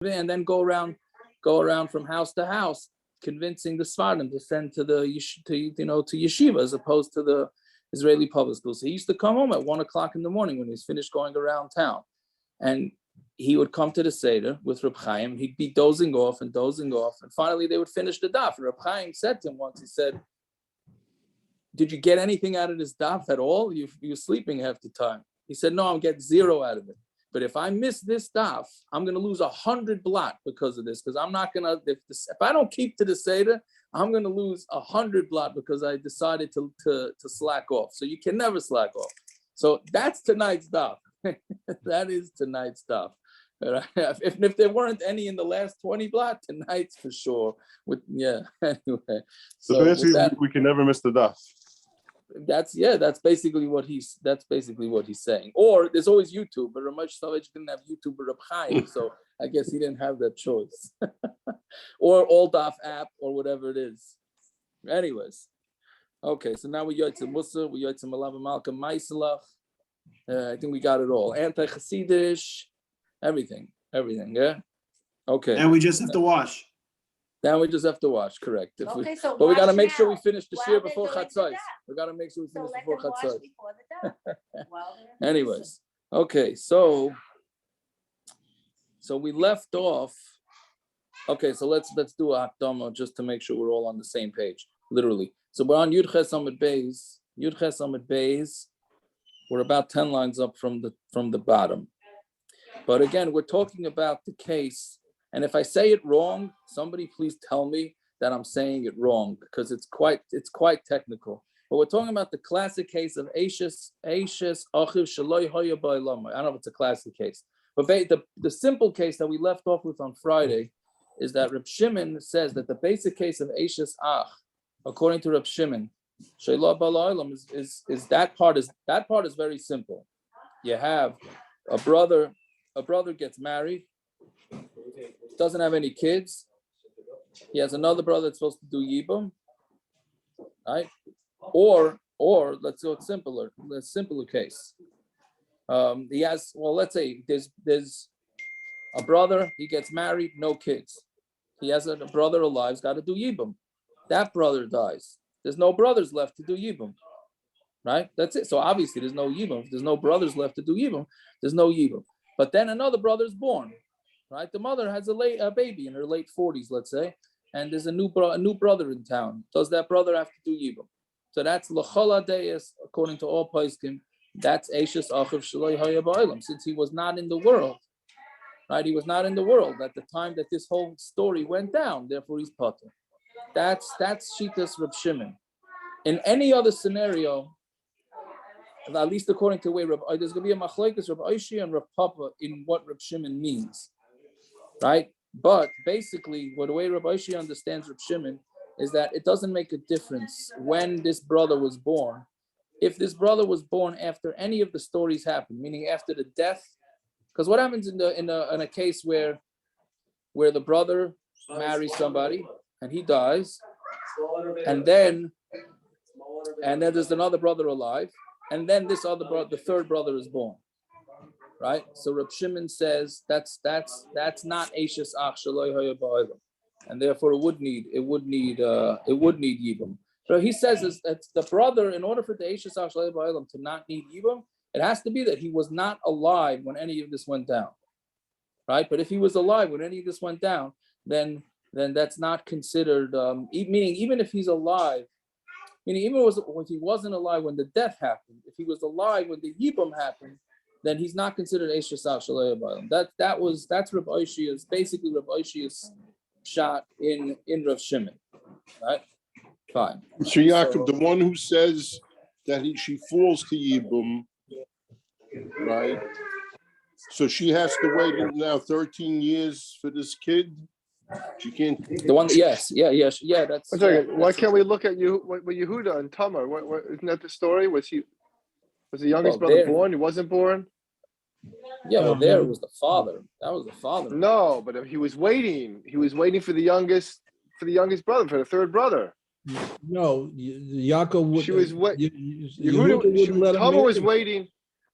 and then go around from house to house, convincing the Svardim to send to the to yeshiva as opposed to the Israeli public schools. So he used to come home at 1 o'clock in the morning when he was finished going around town, and he would come to the Seder with Reb Chaim. He'd be dozing off, and finally they would finish the daf. And Reb Chaim said to him once, he said, "Did you get anything out of this daf at all? You were sleeping half the time." He said, "No, I'm getting zero out of it. But if I miss this daf, I'm going to lose 100 blot because of this. Because I'm not going to, if I don't keep to the Seder, I'm going to lose 100 blot because I decided to slack off. So you can never slack off." So that's tonight's daf. That is tonight's daf. If there weren't any in the last 20 blot, tonight's for sure. Anyway. So basically, we can never miss the daf. That's basically what he's saying. Or there's always YouTube, but Ramesh Savage didn't have YouTube or Reb Chaim, so I guess he didn't have that choice. Or All Daf app or whatever it is. Anyways, okay. So now we yotze Musa, we yotze Malava Malka Maiselach. I think we got it all. Anti-Chassidish, everything. Yeah. Okay. And we just have to wash. Now we just have to wash, correct. But we got to make sure we finish the shir before Chatzos. We got to make sure we finish before Chatzos. Anyways, okay, so we left off. Okay, so let's do a hakdama just to make sure we're all on the same page, literally. So we're on Yud Ches Amud Beis. Yud Ches Amud Beis. We're about 10 lines up from the bottom. But again, we're talking about the case. And if I say it wrong, somebody please tell me that I'm saying it wrong because it's quite technical. But we're talking about the classic case of Eishes Achiv Shaloi Hoya Ba'ilama. I don't know if it's a classic case, but the simple case that we left off with on Friday is that Reb Shimon says that the basic case of Eishes Ach, according to Reb Shimon, Shaloi Ba'ilama is that part is very simple. You have a brother gets married, doesn't have any kids. He has another brother that's supposed to do yibum, right? Or let's go simpler. A simpler case. He has. Well, let's say there's a brother. He gets married, no kids. He has a brother alive. He's got to do yibum. That brother dies. There's no brothers left to do yibum, right? That's it. So obviously there's no yibum. If there's no brothers left to do yibum, there's no yibum. But then another brother is born. Right, the mother has a baby in her late 40s, let's say, and there's a new brother in town. Does that brother have to do yibum? So that's l'chol deis, according to all poskim. That's Eishes Achiv Shaloi Hoya Ba'ilama, since he was not in the world. Right, he was not in the world at the time that this whole story went down. Therefore, he's pattur. That's Shitas Reb Shimon. In any other scenario, at least according to the way there's going to be a Machlokes Reb Oishi and Reb Papa in what Reb Shimon means. Right, but basically, the way Rabbi Oishi understands Reb Shimon is that it doesn't make a difference when this brother was born. If this brother was born after any of the stories happened, meaning after the death, because what happens in a case where the brother marries somebody and he dies, and then there's another brother alive, and then this other brother, the third brother, is born. Right, so Reb Shimon says that's not Eishes Ach Shaloi Hoya Ba'ilama, and therefore it would need yibum. So he says that the brother, in order for the Eishes Ach Shaloi Ba'ilama to not need yibum, it has to be that he was not alive when any of this went down. Right, but if he was alive when any of this went down, then that's not considered. Meaning, even if he's alive, meaning even if he wasn't alive when the death happened, if he was alive when the yibum happened, then he's not considered Eishes Ach Shaloi Ba'ilama. That's Reb Oishi's, basically Reb Oishi's shot in Reb Shimon. Right? Fine. So Yaakov, the one who says that she falls to yibum, right? So she has to wait now 13 years for this kid. She can't. The one, yes. That's. Why can't we look at you? What Yehuda and Tamar? What isn't that the story? Was the youngest brother born? He wasn't born. Yeah, well, there was the father. That was the father. No, but he was waiting. He was waiting for the youngest brother, for the third brother. No, Yaakov would. She was Tamar was waiting,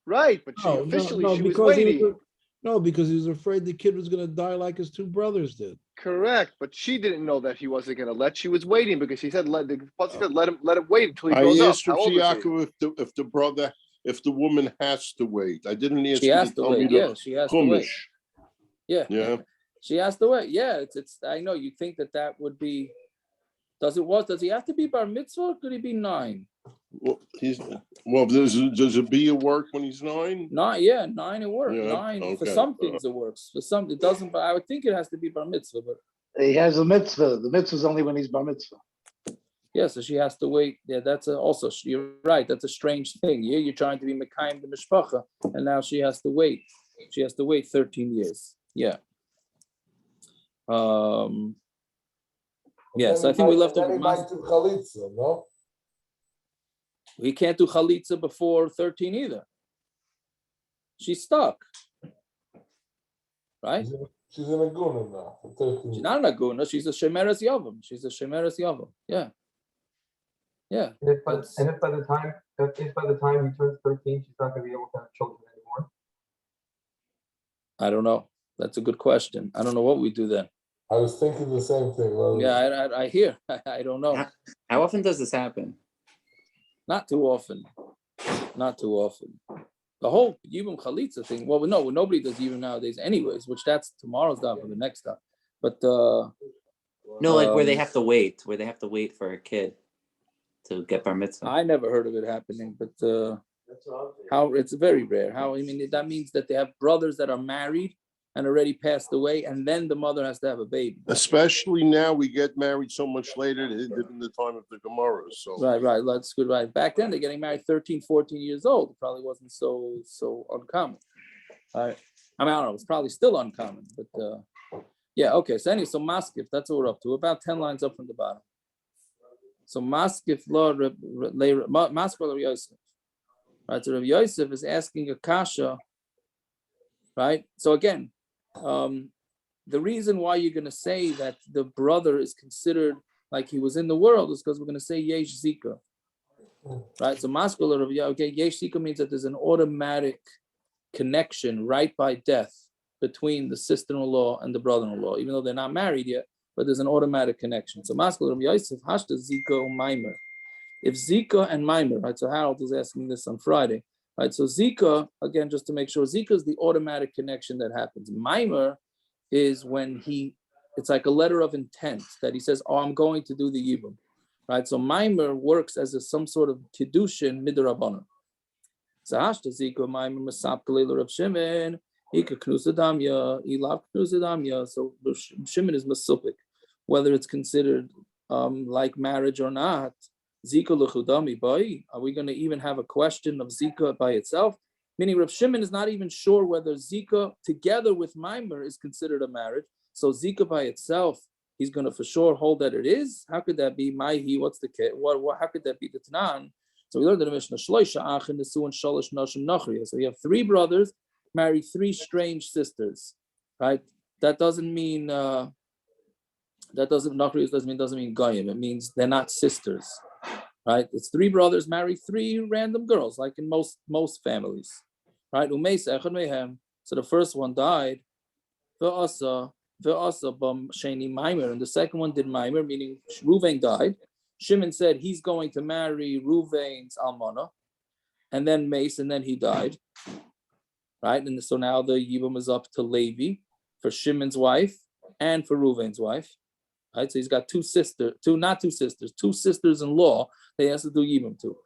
right? But she was waiting. No, because he was afraid the kid was going to die like his two brothers did. Correct, but she didn't know that he wasn't going to let. She was waiting because he said, "Let him wait until he I grows up." asked How old is he? Yaakov if the woman has to wait. I didn't ask She you has to to tell me wait. the Yeah, she has to wait. chumash. Yeah, Yeah. she has to wait. Yeah, it's. I know you think that would be. Does he have to be bar mitzvah? Or could he be 9? Well, does it be a work when he's 9? 9, 9 it works. Yeah, 9 for okay. some things it works. For some it doesn't. But I would think it has to be bar mitzvah. But He has a mitzvah. The mitzvah is only when he's bar mitzvah. yeah, so she has to wait. Yeah, that's also. You're right. That's a strange thing. You're trying to be mekayim the mishpacha, and now she has to wait. She has to wait 13 years. Yeah. Yes, I think we left over. No? We can't do chalitza before 13 either. She's stuck. Right? She's in a guna now. For 13 She's not an aguna. She's a shemeres yavam. She's a shemeres yavam. Yeah. Yeah. And if by the time he turns 13, she's not going to be able to have children anymore. I don't know. That's a good question. I don't know what we do then. I was thinking the same thing. Yeah, I hear. I don't know. How often does this happen? Not too often. Not too often. The whole yibum chalitza thing. Well, no, nobody does yibum nowadays, anyways. Which that's tomorrow's stuff or the next stuff. But No, like where they have to wait for a kid to get bar mitzvah. I never heard of it happening. But how it's very rare. That means that they have brothers that are married and already passed away, and then the mother has to have a baby. Especially now, we get married so much later than in the time of the Gemara. So Right. That's good. Right. Back then, they're getting married 13, 14 years old. It probably wasn't so uncommon. All right. I don't know. It's probably still uncommon, but yeah. Okay. So anyway, so maskif. That's what we're up to. About 10 lines up from the bottom. So maskif lo maskif Yosef. Right. So Rabbi Yosef is asking a kasha. Right. So again. The reason why you're going to say that the brother is considered like he was in the world is because we're going to say yesh zika, right? So masculine, okay, yesh zika means that there's an automatic connection right by death between the sister-in-law and the brother-in-law, even though they're not married yet, but there's an automatic connection. So masculine, Yosef hashta zika or mamar. If Zika and mamar, right? So Harold was asking this on Friday. Right, so Zika, again, just to make sure, Zika is the automatic connection that happens. Mamar is when it's like a letter of intent that he says, oh, I'm going to do the yibum. Right, so mamar works as some sort of kiddushin midrabanan. So hashta Zika, mamar, masap kalei Rav Shimon, ika knusadamya, ilav knusadamya. So Rav Shimon is masupik, whether it's considered like marriage or not. Zika l'chudami bai. Are we going to even have a question of Zika by itself? Meaning Rav Shimon is not even sure whether Zika together with mamar is considered a marriage. So Zika by itself, he's going to for sure hold that it is. How could that be? Maihi, what's the case? How could that be the Tanan? So we learned in the Mishnah, Shloisha achin nesu and shalosh nashim nachriya. So you have 3 brothers marry 3 strange sisters, right? That doesn't mean doesn't mean goyim. It means they're not sisters. Right, it's 3 brothers marry 3 random girls, like in most families. Right, so the first one died. And the second one did mamar, meaning Ruvain died. Shimon said he's going to marry Ruvain's almana, and then Mace, and then he died. Right, and so now the yibum is up to Levi for Shimon's wife and for Ruvain's wife. Right, so he's got 2 sisters-in-law that he has to do yibum to.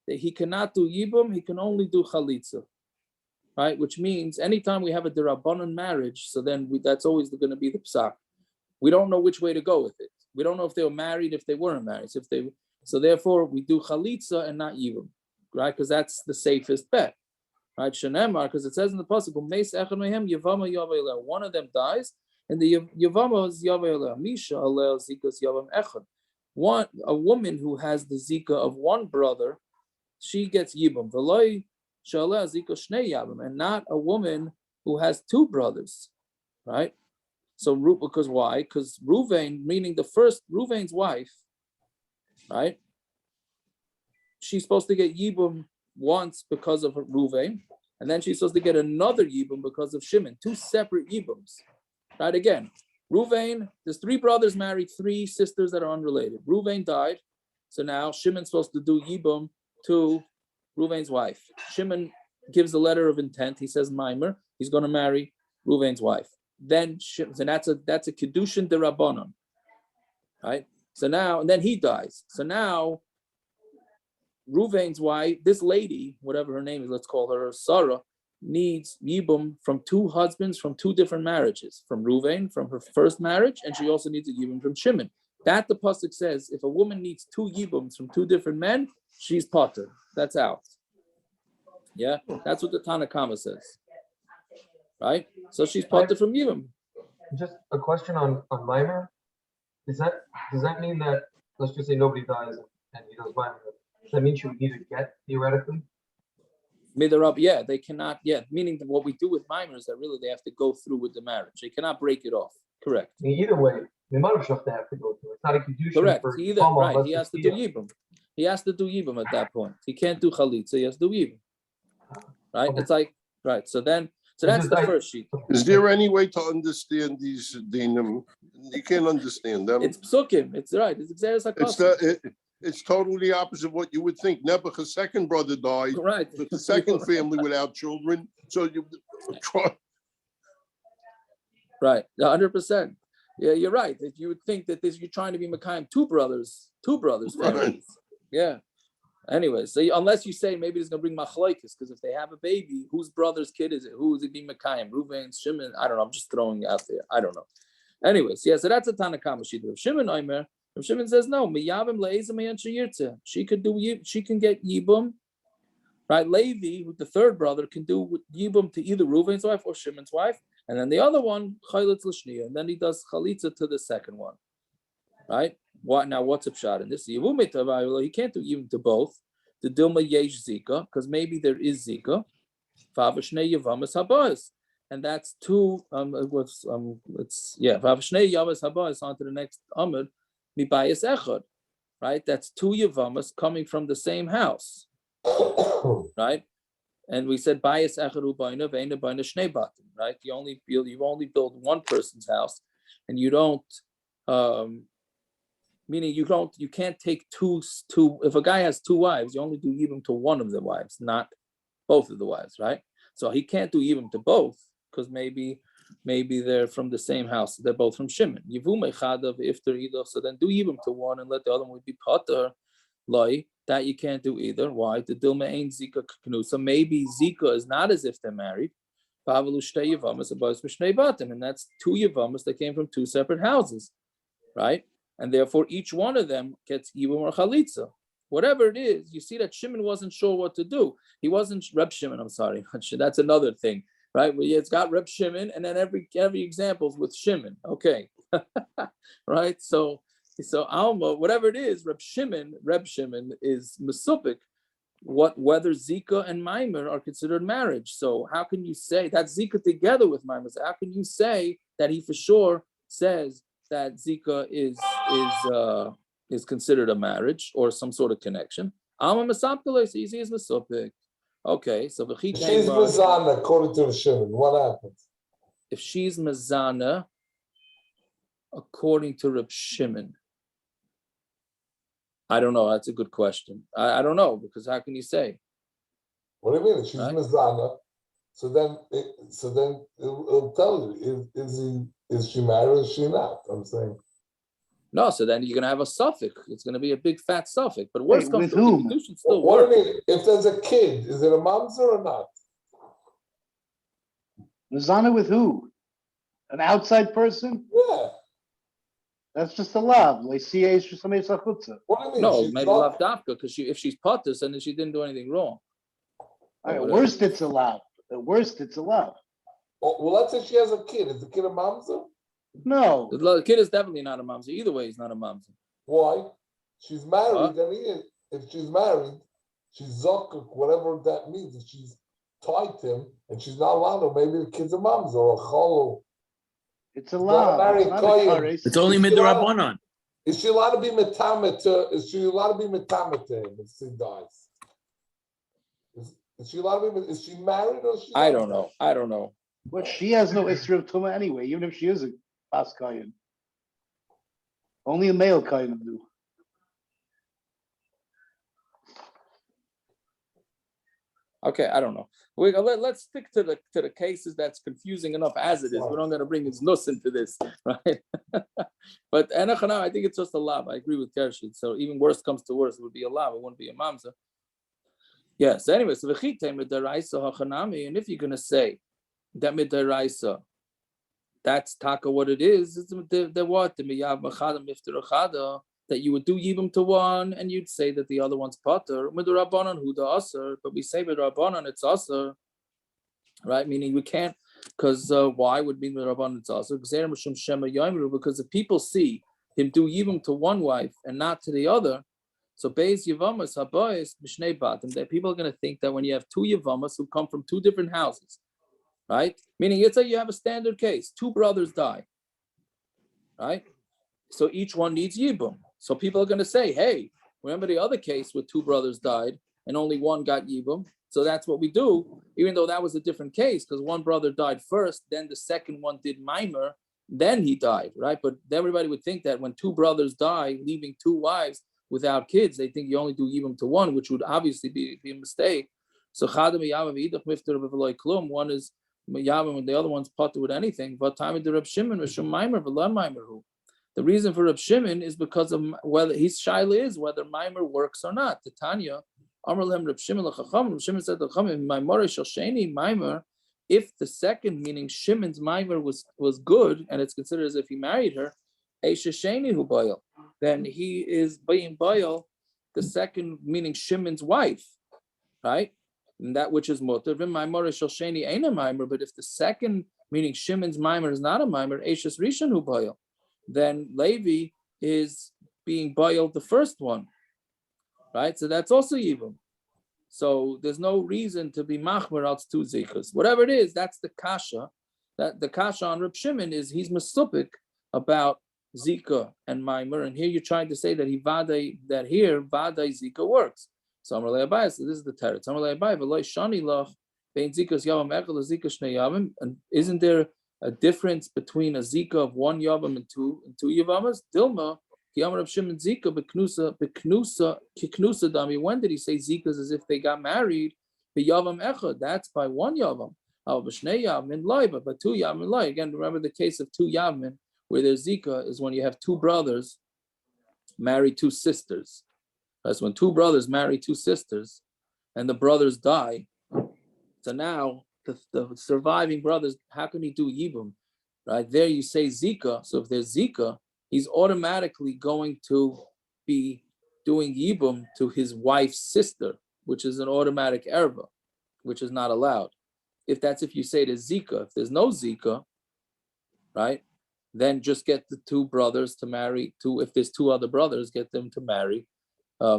That he cannot do yibum, he can only do chalitza. Right, which means anytime we have a derabanan marriage, so then that's always going to be the psak. We don't know which way to go with it. We don't know if they were married, if they weren't married. So therefore we do chalitza and not yibum, right? Because that's the safest bet. Right, shenemar, because it says in the pasuk, yevama, one of them dies. And the yevama is yavayla misha alel zikos yavam echad. A woman who has the zika of one brother, she gets yibum. V'loi shalel zikos shnei yavam, and not a woman who has 2 brothers, right? So because why? Because Ruvain, meaning the first Ruvain's wife, right? She's supposed to get yibum once because of Ruvain, and then she's supposed to get another yibum because of Shimon, 2 separate yibums. Right, again, Ruvain, there's 3 brothers married 3 sisters that are unrelated. Ruvain died, so now Shimon's supposed to do yibum to Ruvain's wife. Shimon gives a letter of intent. He says mamar, he's going to marry Ruvain's wife. Then, so that's a kedushin de rabananand, right? So now, and then he dies. So now, Ruvain's wife, this lady, whatever her name is, let's call her Sarah, needs yibum from 2 husbands from 2 different marriages, from Ruvain, from her first marriage, and she also needs a yibum from Shimon. That the pasuk says, if a woman needs 2 yibums from 2 different men, she's pattur. That's out. Yeah, that's what the Tanna Kama says. Right? So she's pattur from yibum. Just a question on mamar. Does that mean that, let's just say nobody dies and he does mamar? Does that mean she would need a get theoretically? Midarab, yeah, they cannot, meaning that what we do with mamar is that really they have to go through with the marriage. They cannot break it off. Correct. I mean, either way, the mother shall have to go through. It's not a kedushin. Correct. For Either, Tama, right. He has to do yibum. He has to do yibum at that point. He can't do chalitza. He has to do yibum. Right. Okay. It's like right. So that's the first sheet. Is there any way to understand these dinim? You can't understand them. It's psukim. It's right. It's exeris. It's totally opposite of what you would think. Nebuchadnezzar's second brother died. Right. The second family without children. So you try. Right. 100%. Yeah, you're right. If you would think that you're trying to be Mekayim two brothers families. Right. Yeah. Anyway, so unless you say maybe it's going to bring Machlokes, because if they have a baby, whose brother's kid is it? Who is it being Mekayim? Reuven, Shimon? I don't know. I'm just throwing it out there. I don't know. Anyways, yeah, so that's a Tanna Kama sheet. If Shimon Omer, if Shimon says no, miyavim le'ezim yirtze, she can get yibum, right? Levi, the third brother, can do yibum to either Reuven's wife or Shimon's wife, and then the other one chalitz l'shniya, and then he does chalitza to the second one, right? What's a pshat in this? He can't do yibum to both. The dilma yesh zika, because maybe there is zika. Favashnei yevamas habas. And that's 2. Vavshnei Yamas Habas on to the next Amud, Mibayas Echad, right? That's 2 Yevamas coming from the same house, right? And we said Bayas Echad Ubayna Veina Bayna Shnei Batim, right? You only build one person's house, and you don't, meaning you can't take two. If a guy has 2 wives, you only do yibum to one of the wives, not both of the wives, right? So he can't do yibum to both, because maybe they're from the same house. They're both from Shimon. Yevuma chadav iftar either. So then do yibum to one and let the other one be pattur. Loi, that you can't do either. Why? The dilma ain't Zika knu. So maybe Zika is not as if they're married. And that's 2 yevamas that came from 2 separate houses, right? And therefore each one of them gets yibum or chalitza. Whatever it is, you see that Shimon wasn't sure what to do. He wasn't Reb Shimon. I'm sorry, that's another thing. Right, well, yeah, it's got Reb Shimon, and then every example's with Shimon. Okay, right. So Alma, whatever it is, Reb Shimon is mesupik. Whether Zika and mamar are considered marriage? So how can you say that's Zika together with mamar? So how can you say that he for sure says that Zika is considered a marriage or some sort of connection? Alma mesaptele, so he is mesupik. Okay, so if she's Mazana, according to Shimon, what happens? If she's Mazana, according to Reb Shimon, I don't know. That's a good question. I don't know, because how can you say? What do you mean? She's right? Mazana. So then it'll tell you is she married or is she not? I'm saying. No, so then you're gonna have a suffix. It's gonna be a big fat suffix. But worst comes to whom? You should still what work. do you mean? If there's a kid, is it a mamzer or not? Mazana with who? An outside person? Yeah. That's just a love. What do you mean? No, maybe love dafka, because if she's pattur, then she didn't do anything wrong. At worst, it's a love. At worst, it's a love. Well, let's say she has a kid. Is the kid a mamzer? No. The kid is definitely not a mamzer. Either way, he's not a mamzer. Why? She's married, and if she's married, she's zokuk, whatever that means. If she's tied to him, and she's not allowed to, maybe the kid's a mamzer or a cholo. It's a love. It's only midrabanan. Is she allowed to be metamet to him if she dies? Is she allowed to be? Is she married or is she? I don't know. I don't know. But she has no history of tumah anyway, even if she is a bas kayan. Only a male kayan do. Okay, I don't know. Let's stick to the cases that's confusing enough as it is. We're not going to bring his nus into this, right? But I think it's just a lav. I agree with Kershit. So even worse comes to worse, it would be a lav. It wouldn't be a mamza. Yeah. So anyway, so v'chitei midaraisa hachanami, and if you're going to say that midaraisa, that's taka what it is. It's the what the miyav machadam iftar achada, that you would do yibum to one and you'd say that the other one's pattur. With the rabananand who the aser, but we say with rabananand it's aser, right? Meaning we can't, because why would be with rabananand it's aser? Because if people see him do yibum to one wife and not to the other, so beis yevamas habayis mishnei batim, that people are going to think that when you have two yevamas who come from two different houses, right? Meaning it's like you have a standard case, two brothers die, right? So each one needs yibum. So people are going to say, hey, remember the other case where two brothers died and only one got yibum? So that's what we do, even though that was a different case, because one brother died first, then the second one did mamar, then he died, right? But everybody would think that when two brothers die, leaving two wives without kids, they think you only do yibum to one, which would obviously be a mistake. So one is yavim and the other one's pattur with anything. But time of the Reb Shimon was mamar v'la mamar. The reason for Reb Shimon is because of whether his shaila is whether mamar works or not. The Tanya, Amar lehem Reb Shimon l'chacham. Reb Shimon said to Chachamim, mamar shel sheni mamar. If the second, meaning Shimon's mamar was good, and it's considered as if he married her, eisha sheni hu bayil, then he is being bayil, the second, meaning Shimon's wife, right? And that which is mutter. Mamar shel sheni ain't a mamar, but if the second, meaning Shimon's mamar, is not a mamar, eisha rishon hu bayil, then Levi is being bayil the first one, right? So that's also yibum. So there's no reason to be machmer out two zikos. Whatever it is, that's the kasha. That the kasha on Reb Shimon is he's mesupik about Zika and mamar, and here you're trying to say that that here vaday Zika works. So Amar le'abai, so this is the teretz. Amar le'abai v'loy shani lach bein zikas yavam echel zika shnei yavim, and isn't there a difference between a zika of one yavam and two yavamas? Dilma, ki Amar Reb Shimon zika beknusa dami. When did he say zikas as if they got married? The yavam echad, that's by one yavam. Al b'shnei yavam loy, but by two yavam loy. Again, remember the case of two yavam where there's zika is when you have two brothers marry two sisters. That's when two brothers marry two sisters, and the brothers die. So now the surviving brothers, how can he do yibum? Right there, you say Zika. So if there's Zika, he's automatically going to be doing yibum to his wife's sister, which is an automatic erva, which is not allowed. If you say there's Zika, if there's no Zika, right, then just get the two brothers to marry two. If there's two other brothers, get them to marry,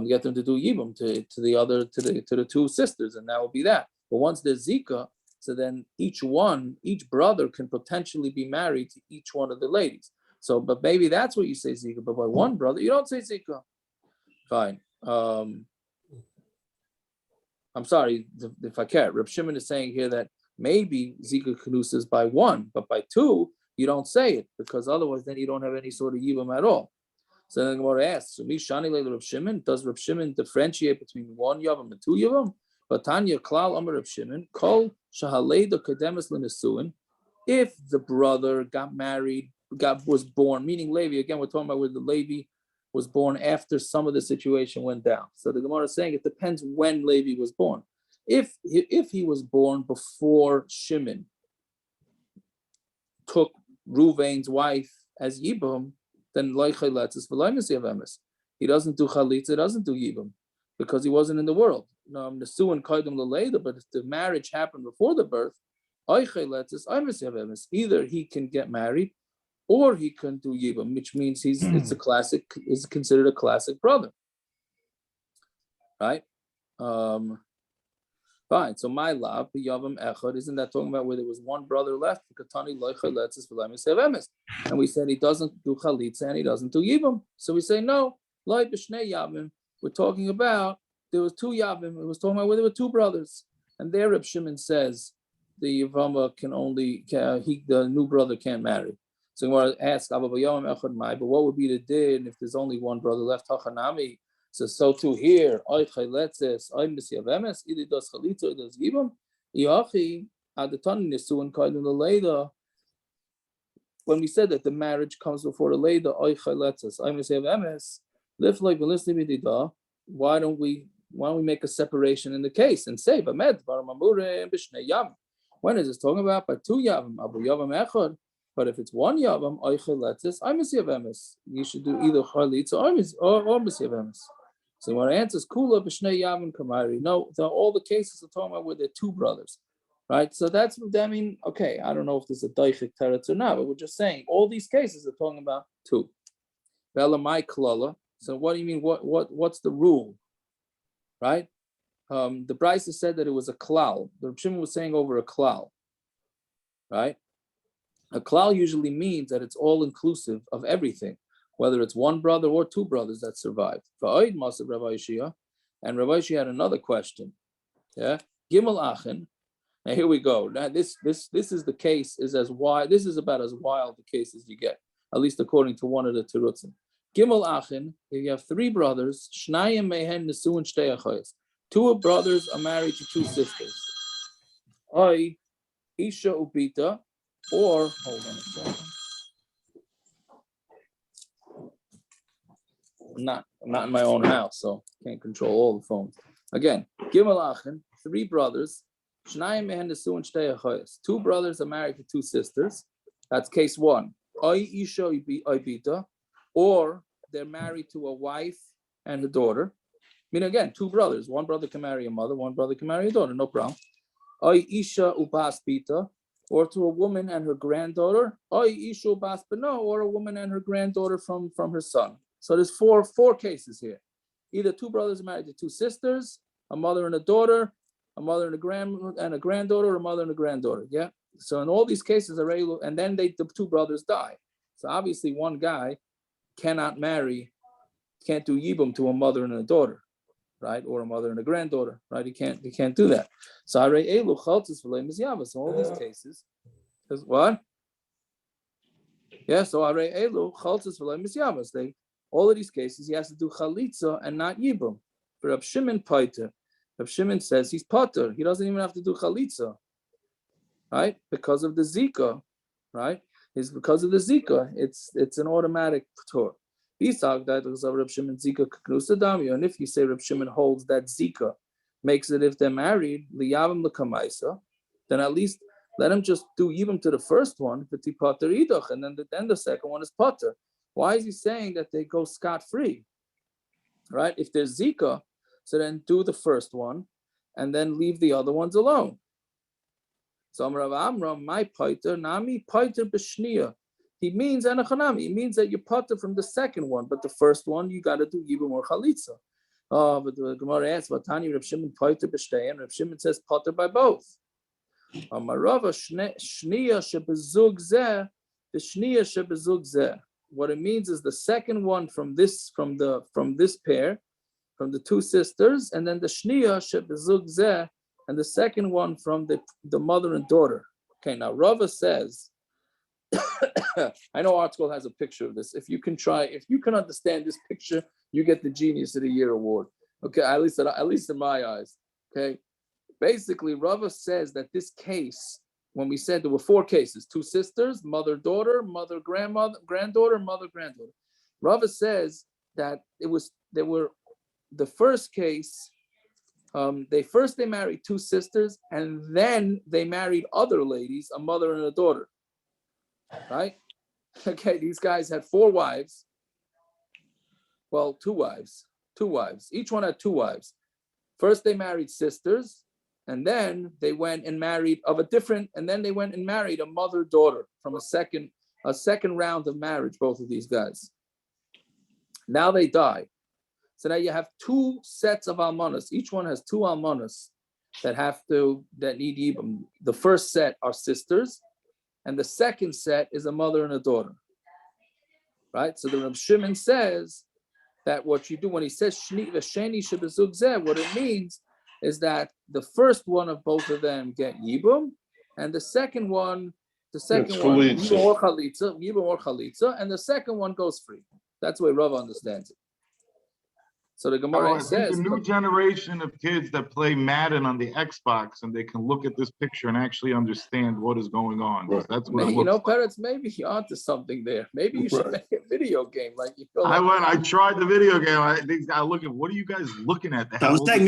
get them to do yibum to the two sisters, and that will be that. But once there's Zika, so then each brother can potentially be married to each one of the ladies. So, but maybe that's what you say Zika, but by one brother, you don't say Zika. Fine. I'm sorry if I care. Reb Shimon is saying here that maybe Zika Kanusa is by one, but by two, you don't say it, because otherwise then you don't have any sort of yibum at all. So then the Gemara asks, Reb Shimon, does Reb Shimon differentiate between one yavam and two yavam? But Tanya Klal Amar Reb Shimon, Kol Shahaleda Kademis L'Nesuin, if the brother got married, was born, meaning Levi, again, we're talking about where the Levi was born after some of the situation went down. So the Gemara is saying it depends when Levi was born. If he was born before Shimon took Ruvain's wife as yibum, then he doesn't do chalitza, doesn't do yibum, because he wasn't in the world. But if the marriage happened before the birth, either he can get married or he can do yibum, which means is considered a classic brother, right? Fine. So my love, the yavam echad, isn't that talking about where there was one brother left? And we said he doesn't do chalitza and he doesn't do yibum. So we say no. We're talking about there was two yavim. It was talking about where there were two brothers, And there Reb Shimon says the yevama can only, the new brother can't marry. So you want to ask, but what would be the din if there's only one brother left? Hachanami. So too here, when we said that the marriage comes before the Leda, why don't we make a separation in the case and say, when is this talking about? By two yavam, but if it's one yavam, you should do either chalitza or misyavemes. So when answer is kula b'shnei yavam kamari. No, all the cases are talking about where they're two brothers, right? So that's what I mean. Okay, I don't know if there's a daichik teretz or not, but we're just saying all these cases are talking about two. Velamai klala. So what do you mean? What's the rule, right? The braysa said that it was a klal. The Reb Shimon was saying over a klal, right? A klal usually means that it's all inclusive of everything, whether it's one brother or two brothers that survived. And Rabbi Shia had another question. Yeah, Gimel Achen. Now here we go. Now this is the case is as wild. This is about as wild the case as you get, at least according to one of the terutzim. Gimel Achen. You have three brothers. Shnayim mehen nesuin shtei achayos. Two brothers are married to two sisters. Oy isha ubita. Or, hold on a second. I'm not in my own house, so can't control all the phones. Again, Gimel Achen, three brothers. Shnayim mehen nesuin shtei achayos. Two brothers are married to two sisters. That's case one. Oy isha ubita. Or they're married to a wife and a daughter. I mean, again, two brothers. One brother can marry a mother, one brother can marry a daughter, no problem. Oy isha ubas bita. Or to a woman and her granddaughter, or a woman and her granddaughter from her son. So there's four cases here. Either two brothers are married to two sisters, a mother and a daughter, a mother and a granddaughter, a mother and a granddaughter. Yeah. So in all these cases, and then the two brothers die. So obviously one guy can't do yibum to a mother and a daughter, right? Or a mother and a granddaughter, right? He can't do that. So all these cases, is what? Yeah, so all of these cases he has to do chalitza and not yibum. For Reb Shimon pattur. Reb Shimon says he's pattur. He doesn't even have to do chalitza, right? Because of the Zika, right? It's because of the Zika. It's an automatic pattur. And if you say Reb Shimon holds that Zika makes it if they're married, then at least let him just do yibum to the first one, and then the second one is pattur. Why is he saying that they go scot-free? Right? If there's Zika, so then do the first one and then leave the other ones alone. So Rav Amram, my pattur, nami pattur b'shniya. He means anachanami. He means that you pattur from the second one, but the first one you got to do yibum or chalitza. Oh, but the Gemara asks, "Vatani Reb Shimon pattur b'shtei," and Reb Shimon says pattur by both. Amarava shniya shebezug zeh, the shniya shebezug zeh. What it means is the second one from this pair, from the two sisters, and then the shniya shebezug zeh, and the second one from the mother and daughter. Okay, now Rava says. I know Art School has a picture of this. If you can understand this picture, you get the Genius of the Year award. Okay, at least in my eyes. Okay, basically, Rava says that this case, when we said there were four cases, two sisters, mother, daughter, mother, grandmother, granddaughter, mother, granddaughter. Rava says that there were the first case. They married two sisters, and then they married other ladies, a mother and a daughter. Right? Okay, these guys had four wives. Well, two wives. Each one had two wives. First, they married sisters, and then they went and married a mother-daughter from a second round of marriage, both of these guys. Now they die. So now you have two sets of almanas. Each one has two almanas that need yibum. The first set are sisters, and the second set is a mother and a daughter. Right? So the Reb Shimon says that what you do when he says sheni v'sheni shebezug zeh, what it means is that the first one of both of them get yibum, and the second one, yibum or chalitza, and the second one goes free. That's the way Rav understands it. So the Gemara says, the new generation of kids that play Madden on the Xbox, and they can look at this picture and actually understand what is going on. That's what it looks like. Peretz, maybe you're onto something there. Maybe you should make a video game like you. I tried the video game. I look at, what are you guys looking at? I was saying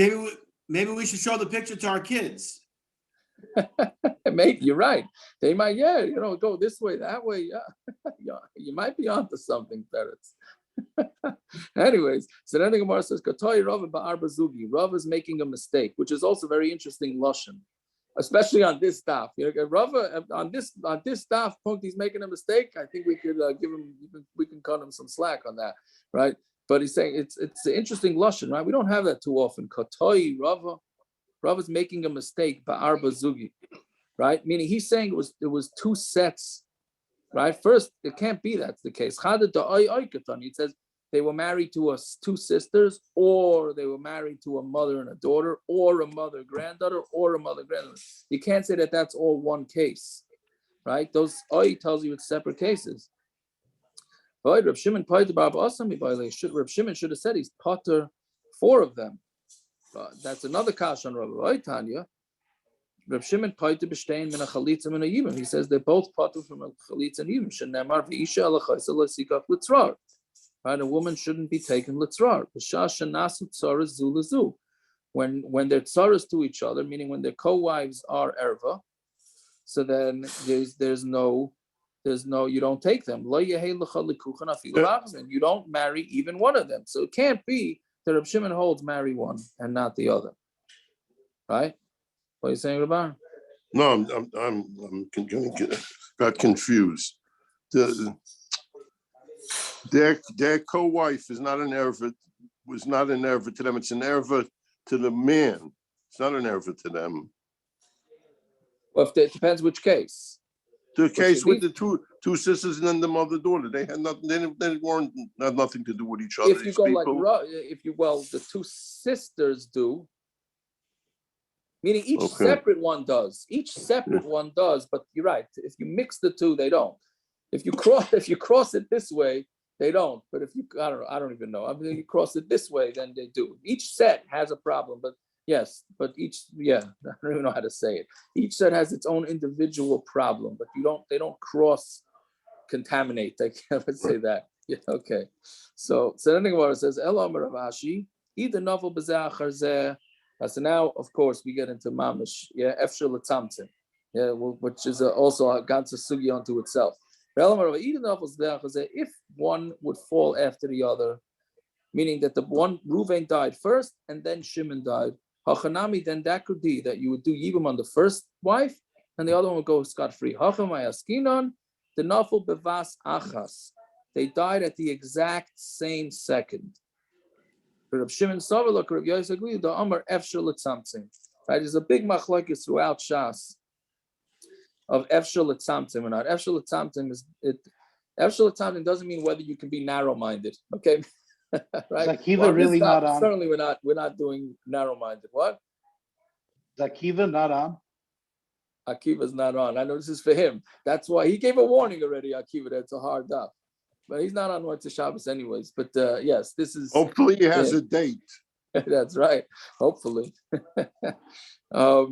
maybe we should show the picture to our kids. Maybe you're right. They might, go this way, that way. Yeah, you might be onto something, Peretz. Anyways, so then the Gemara says, Rav is making a mistake, which is also very interesting lashon, especially on this daf. Rav on this daf point, he's making a mistake. I think we could we can cut him some slack on that, right? But he's saying it's an interesting lashon, right? We don't have that too often. Rav is making a mistake ba'arba zugi, right? Meaning he's saying it was two sets. Right? First, it can't be that's the case. It says they were married to two sisters, or they were married to a mother and a daughter, or a mother granddaughter, or a mother granddaughter. You can't say that that's all one case, right? Those tells you it's separate cases. Reb Shimon should have said he's pattur 4 of them. That's another kash on Rabbi Tanya. Reb Shimon pattur b'shtein min a chalitza min a yibum. He says they're both pattur from a chalitza and yibum. Shenemar v'isha alachaysa l'sikach litzrar. Right, a woman shouldn't be taken litzrar. B'shah shenasu tzaras zu lezu. When they're tzaras to each other, meaning when their co-wives are erva, so then there's no you don't take them. Lo yehei l'cha likuchan afilu achzin. You don't marry even one of them. So it can't be that Reb Shimon holds marry one and not the other. Right? What are you saying, Rabban? No, I'm got confused. Their co-wife is not an erva, was not an erva to them. It's an erva to the man. It's not an erva to them. Well, it depends which case. The case with the two sisters and then the mother-daughter, they had nothing. They had nothing to do with each other. If you go the two sisters do. Meaning each separate one does. Each separate one does, but you're right. If you mix the two, they don't. If you cross it this way, they don't. But if you, I don't even know. I mean, you cross it this way, then they do. Each set has a problem, but yes, I don't even know how to say it. Each set has its own individual problem, but they don't cross contaminate. I can't say that. Yeah, okay. So then the Gemara says, Elo Ravashi, either novel b'zeh achar zeh. So now, of course, we get into mamish, efshel l'tamtzim, which is also a ganze sugi unto itself. If one would fall after the other, meaning that the one Reuven died first and then Shimon died, hachanami, then that could be that you would do yibum on the first wife and the other one would go scot-free. Hachamayaskinon, the nafel bevas achas. They died at the exact same second. Reb Shimon Savalok, Reb Yosef agreed the Amar efshel l'tamtzim. Right, there's a big machlokes throughout Shas of efshel l'tamtzim or not. Efshel l'tamtzim efshel l'tamtzim doesn't mean whether you can be narrow-minded. Okay, right? Is Akiva really not on? Certainly, we're not doing narrow-minded. What? Is Akiva not on? Akiva's not on. I know this is for him. That's why he gave a warning already. Akiva, that's a hard daf. But he's not on Motzei Shabbos anyways. But yes, this is... Hopefully he has a date. That's right. Hopefully. But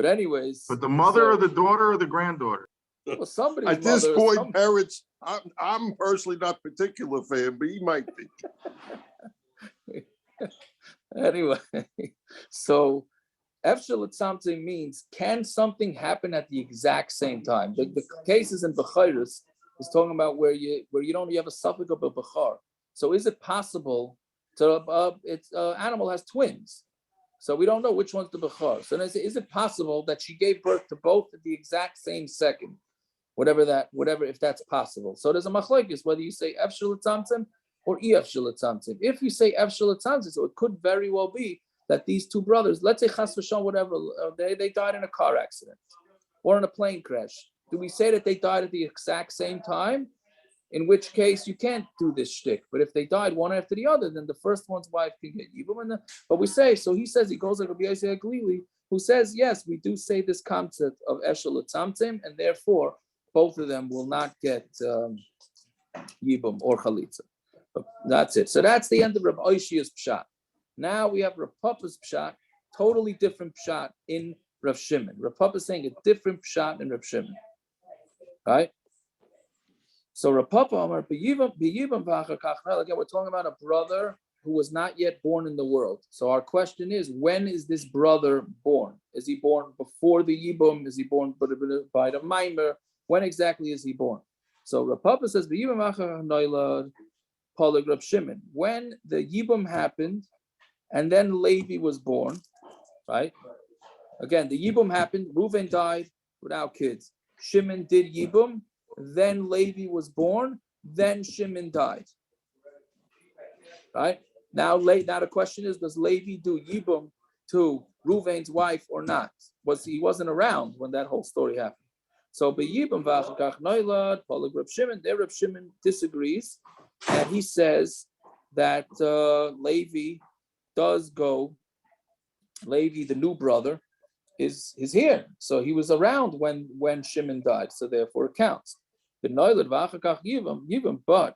anyways... But the mother or the daughter or the granddaughter? Well, somebody's at this point, parents, I'm personally not particular for him, but he might be. Anyway, so efshel l'tamtzim means, can something happen at the exact same time? The cases in Bechayros is talking about where you have a suffix of a bechar. So is it possible to animal has twins, so we don't know which one's the bechar. So is it possible that she gave birth to both at the exact same second, whatever if that's possible? So there's a machlokes whether you say efshel l'tamtzim or efshel l'tamtzim. If you say efshel l'tamtzim, so it could very well be that these two brothers, let's say chas v'shon, whatever, they died in a car accident or in a plane crash. Do we say that they died at the exact same time? in which case you can't do this shtick. But if they died one after the other, then the first one's wife can get yibum. But we say, so he says, he goes like Rabbi Yosef Glili, who says, yes, we do say this concept of eshel tzamtzem, and therefore both of them will not get yibum or chalitza. But that's it. So that's the end of Rabbi Oishia's pshat. Now we have Rav Papa's pshat, totally different pshat in Rav Shimon. Rav Papa is saying a different pshat in Rav Shimon. Right? So Rav Papa, again, we're talking about a brother who was not yet born in the world. So our question is, when is this brother born? Is he born before the yibum? Is he born by the mamar? When exactly is he born? So Rav Papa says, Rav Shimon, when the yibum happened, and then Levi was born, right? Again, the yibum happened, Reuven died without kids. Shimon did yibum, then Levi was born, then Shimon died. Right? Now the question is, does Levi do yibum to Reuven's wife or not? He wasn't around when that whole story happened. So Yibum v'achakach noilad, Polig Reb Shimon, there Reb Shimon disagrees, and he says that Levi does go. Levi, the new brother, is here, so he was around when Shimon died, so therefore it counts. The noilad v'achakach yibum, but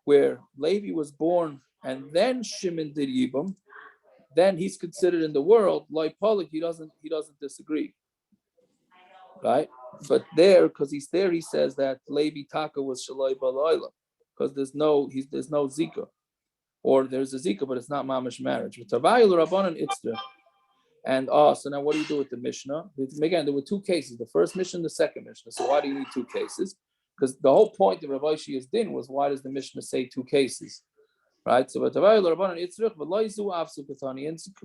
where Levi was born and then Shimon did yibum, then he's considered in the world like Polig. He doesn't disagree. Right, but there, because he's there, he says that Levi Taka was Shaloi Balayla, because there's no Zika, or there's a Zika, but it's not mamash marriage. And so now what do you do with the Mishnah? Again, there were two cases: the first Mishnah, the second Mishnah. So why do you need two cases? Because the whole point of Rav Aishi's din was, why does the Mishnah say two cases? Right. So and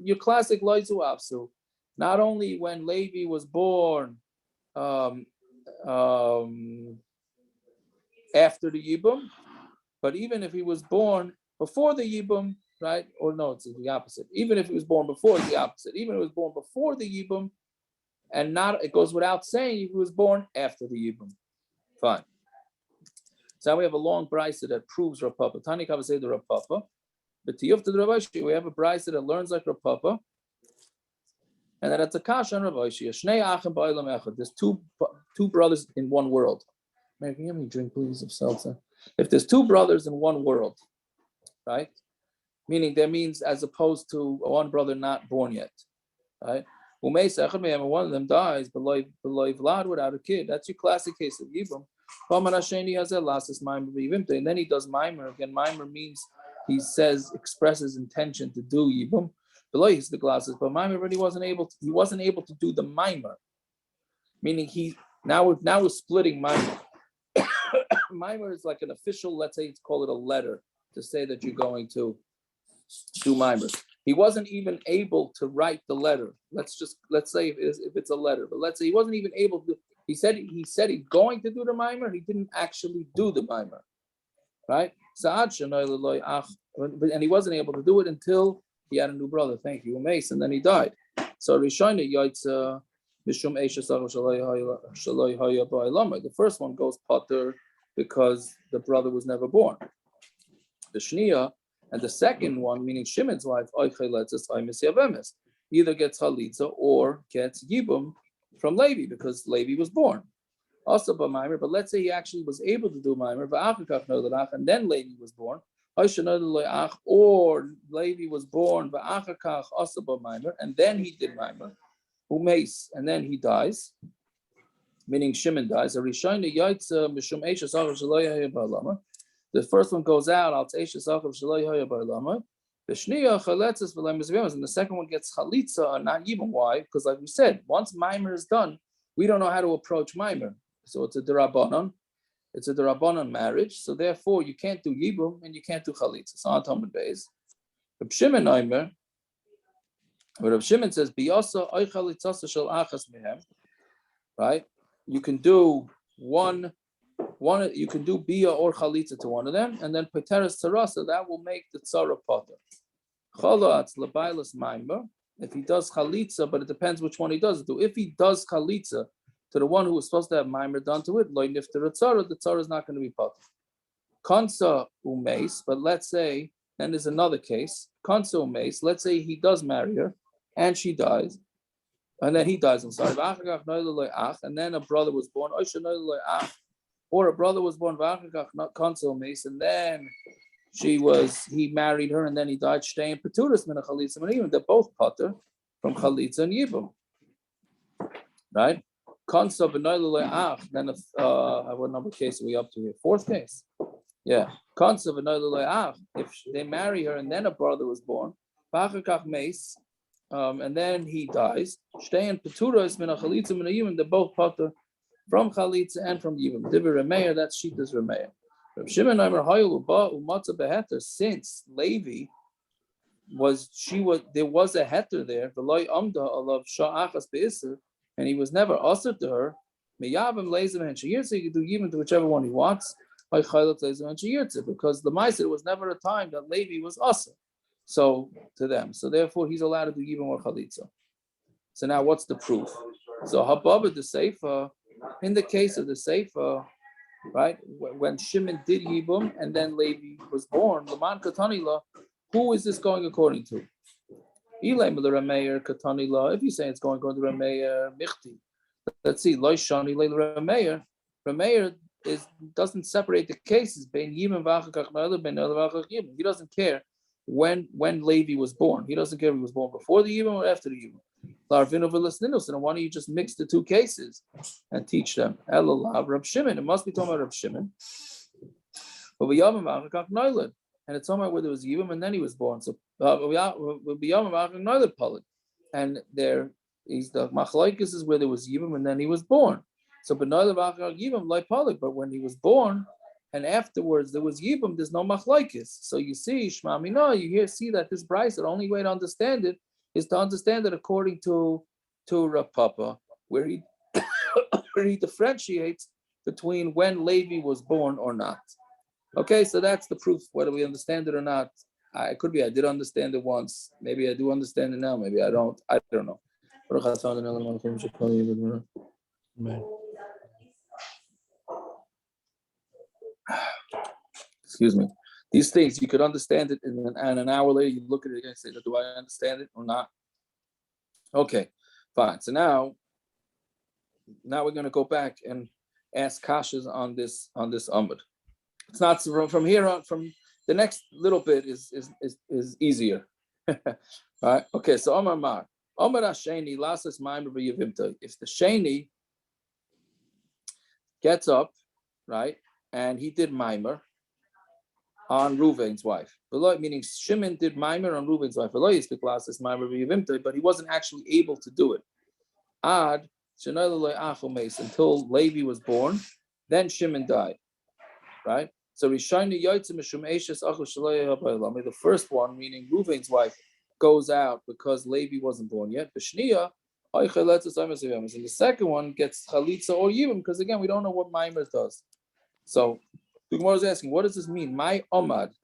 your classic Loizu Afsu. Not only when Levi was born. After the yibum, but even if he was born before the yibum, right? Or no, it's the opposite. Even if he was born before, it's the opposite. Even if he was born before the yibum, and not, it goes without saying if he was born after the yibum. Fine. So now we have a long braysa that proves Rav Papa. Tani Kavasei the Rav Papa. But Tiyuf to the Rav Ashi, we have a braysa that learns like Rav Papa. And that it's a kasha on Rav Ashi. Shnei achim ba'olam echad. There's two brothers in one world. Man, can you give me a drink, please, of seltzer? If there's two brothers in one world, right? Meaning that means as opposed to one brother not born yet, right? One of them dies, below vlad without a kid. That's your classic case of yibum. And then he does mamar. Again, mamar means he expresses intention to do yibum. Below the glasses, but mamar, but he wasn't able to do the mamar. Meaning now we're splitting mamar. Mamar is like an official, let's say, call it a letter to say that you're going to do mamar. He wasn't even able to write the letter. Let's say if it's a letter, but let's say he wasn't even able to. He said he's going to do the mamar. He didn't actually do the mamar, right? And he wasn't able to do it until he had a new brother. Thank you, Mace, and then he died. So Rishona Yaitza Mishum Eisha Shaloi Haya Ba'ilama. The first one goes pattur because the brother was never born. The Shnia, and the second one, meaning Shimon's wife, either gets chalitza or gets yibum from Levi because Levi was born. Also by mamar, but let's say he actually was able to do mamar, and then Levi was born. Or Levi was born, and then he did mamar, and then he dies, meaning Shimon dies. The first one goes out, and the second one gets chalitza, not yibum. Why? Because like we said, once mamar is done, we don't know how to approach mamar. So it's a derabanan. It's a derabanan marriage. So therefore, you can't do yibum and you can't do chalitza. It's on Amud Beis. Reb Shimon Aimer, but Reb Shimon says, "Biyasa oy chalitzasa shel achas mehem." Right? You can do one. You can do bia or chalitza to one of them, and then pateres tarasa. That will make the tzara patur. Chalatz lebailas maimer. If he does chalitza, but it depends which one he does do. If he does chalitza to the one who was supposed to have maimer done to it, loy nifter tzara, the tzara is not going to be patur. Konsa umes, but let's say, then there's another case. Konsa umes, let's say he does marry her and she dies, and then he dies inside. And then a brother was born, or a brother was born, not Konsa umes, and then he married her and then he died. Shtein patturas min chalitza and even they're both pattur from chalitza and yibum, right? Konsa b'noy ach. Then what number case are we up to here? Fourth case. Yeah. Konsa b'noy ach. If they marry her and then a brother was born, and then he dies. Shtein patturas min chalitza min yibum. They're both pattur from chalitza and from yibum. Divir Remeir. That's Shitas Remeir. Reb Shimon Omer Hayul Uba Umatza Beheter. Since Levi there was a heter there. V'loy Amda Alav Sha'achas Beiser, and he was never ushered to her. Meyavim Leizim and Sheyirtze. He could do even to whichever one he wants. Because the Meiser was never a time that Levi was usher. So to them. So therefore he's allowed to do even more chalitza. So now what's the proof? So Habab the Seifa, in the case of the Seifa, right? When Shimon did yibum and then Levi was born, Laman Katanila, who is this going according to? If you say it's going according to Rameir, Michti. Let's see, Loishani Rameir. Rameir doesn't separate the cases. He doesn't care when Levi was born. He doesn't care if he was born before the yibum or after the yibum. And why don't you just mix the two cases and teach them? Rab Shimon. It must be talking about Rab Shimon. And it's talking about where there was yibum and then he was born. So and there is the Machlokes is where there was yibum and then he was born. So but when he was born and afterwards there was yibum, there's no Machlokes. So you see, see that this braysa, the only way to understand it is to understand it according to Rav Papa, where he where he differentiates between when Levi was born or not. Okay, so that's the proof, whether we understand it or not. It could be I did understand it once. Maybe I do understand it now. Maybe I don't. I don't know. Excuse me. These things, you could understand it, and an hour later you look at it and say, do I understand it or not? Okay, fine. So now we're going to go back and ask kashas on this Amud. It's not from here on. From the next little bit is easier. Right? Okay. So Amar Hasheni lasas mamar b'yevimta. If the Sheni gets up, right, and he did mamar on Reuven's wife, meaning Shimon did mamar on Reuven's wife, but he wasn't actually able to do it. Until Levi was born, then Shimon died. Right? So the first one, meaning Reuven's wife, goes out because Levi wasn't born yet. And the second one gets chalitza or yibum, because again, we don't know what mamar does. So the Gemara is asking, what does this mean? My omad,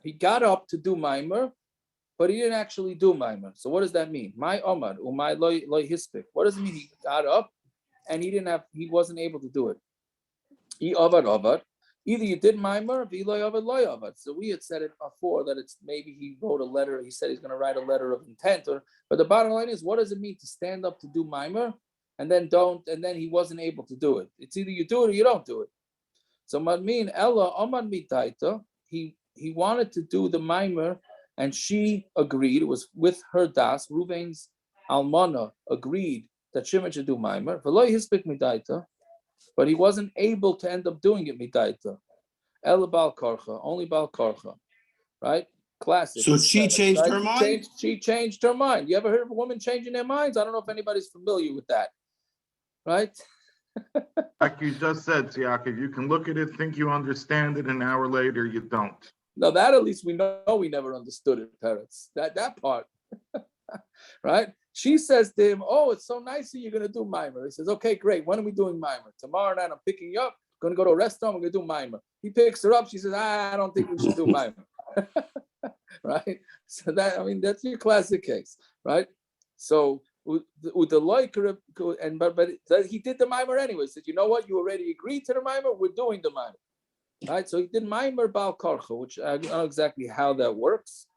he got up to do mamar, but he didn't actually do mamar. So what does that mean? My omad, umay loy hispik. What does it mean? He got up and he wasn't able to do it. He avad. Either you did mamar, or loy avad. So we had said it before that it's maybe he wrote a letter. He said he's going to write a letter of intent. But the bottom line is, what does it mean to stand up to do mamar and then he wasn't able to do it? It's either you do it or you don't do it. So madmin Ella Amad mitaita, he wanted to do the mamar, and she agreed. It was with her das. Reuven's almana agreed that Shimon should do mamar. V'lo hispik mitaita, but he wasn't able to end up doing it mitaita. Ella bal karcha, only bal karcha, right? Classic. So she changed her mind? She changed her mind. You ever heard of a woman changing their minds? I don't know if anybody's familiar with that, right? Like you just said, Yaakov, you can look at it, think you understand it, an hour later you don't. No, that at least we know we never understood it, parents. That part, right? She says to him, "Oh, it's so nice that you're going to do mamar." He says, "Okay, great. When are we doing mamar? Tomorrow night I'm picking you up. Going to go to a restaurant. We're going to do mamar." He picks her up. She says, "I don't think we should do mamar." Right? So that's your classic case, right? So but he did the mamar anyway. He said, "You know what? You already agreed to the mamar. We're doing the mamar." Right, so he did Maimer Bal Karcha, which I don't know exactly how that works.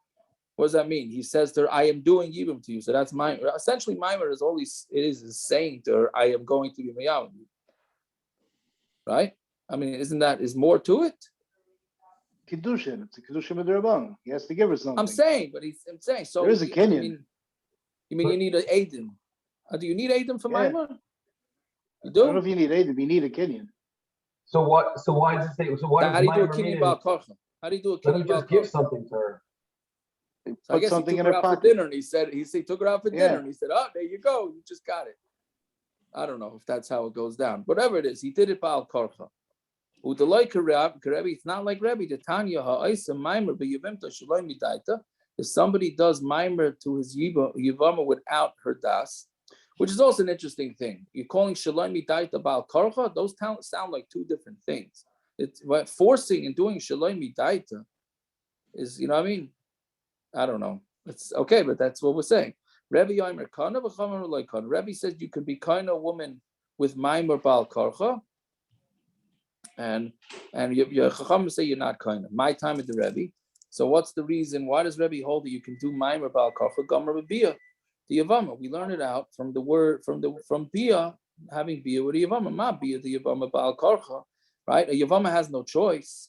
What does that mean? He says to her, I am doing yibum to you. So that's Maimer. Essentially, Maimer is all it is saying to her, I am going to be Miyam. Right? I mean, is more to it? Kiddushin. It's a Kiddushin with the Rabban. He has to give her something. I'm saying. So there is a Kenyan. You mean you need an Adim? Do you need Adim for Maimer? You do? I don't know if you need Adim. You need a Kenyan. So what? So why does it say? So why How does do you do a Maimer Kenyan mean? Bal Karcha? How do you do a Let Kenyan him Bal just give Karcha? something to her. So I guess something he in took her her out for pocket. dinner, and he took her out for dinner, and he said, "Oh, there you go, you just got it." I don't know if that's how it goes down. Whatever it is, he did it Bal Karcha. It's not like Rebbe. The Tanya ha'isa Maimer b'yevimta shaloi midaita. If somebody does Maimer to his yevama without her das, which is also an interesting thing. You're calling shaloi midaita Bal Karcha. Those sound like two different things. It's what forcing and doing shaloi midaita is, you know what I mean? I don't know. It's okay, but that's what we're saying. Rebbe Yomer Kana v'chamer loy kana. Rebbe says you could be kind of woman with Maimer Bal Karcha, and your Chacham say you're not kind of. My time at the Rebbe. So what's the reason? Why does Rebbe hold that you can do Maimer Bal Karcha Gomer B'Bia, the yevama? We learn it out from the word from Bia, having Bia with the yevama. Ma Bia the yevama Bal Karcha, right? A yevama has no choice,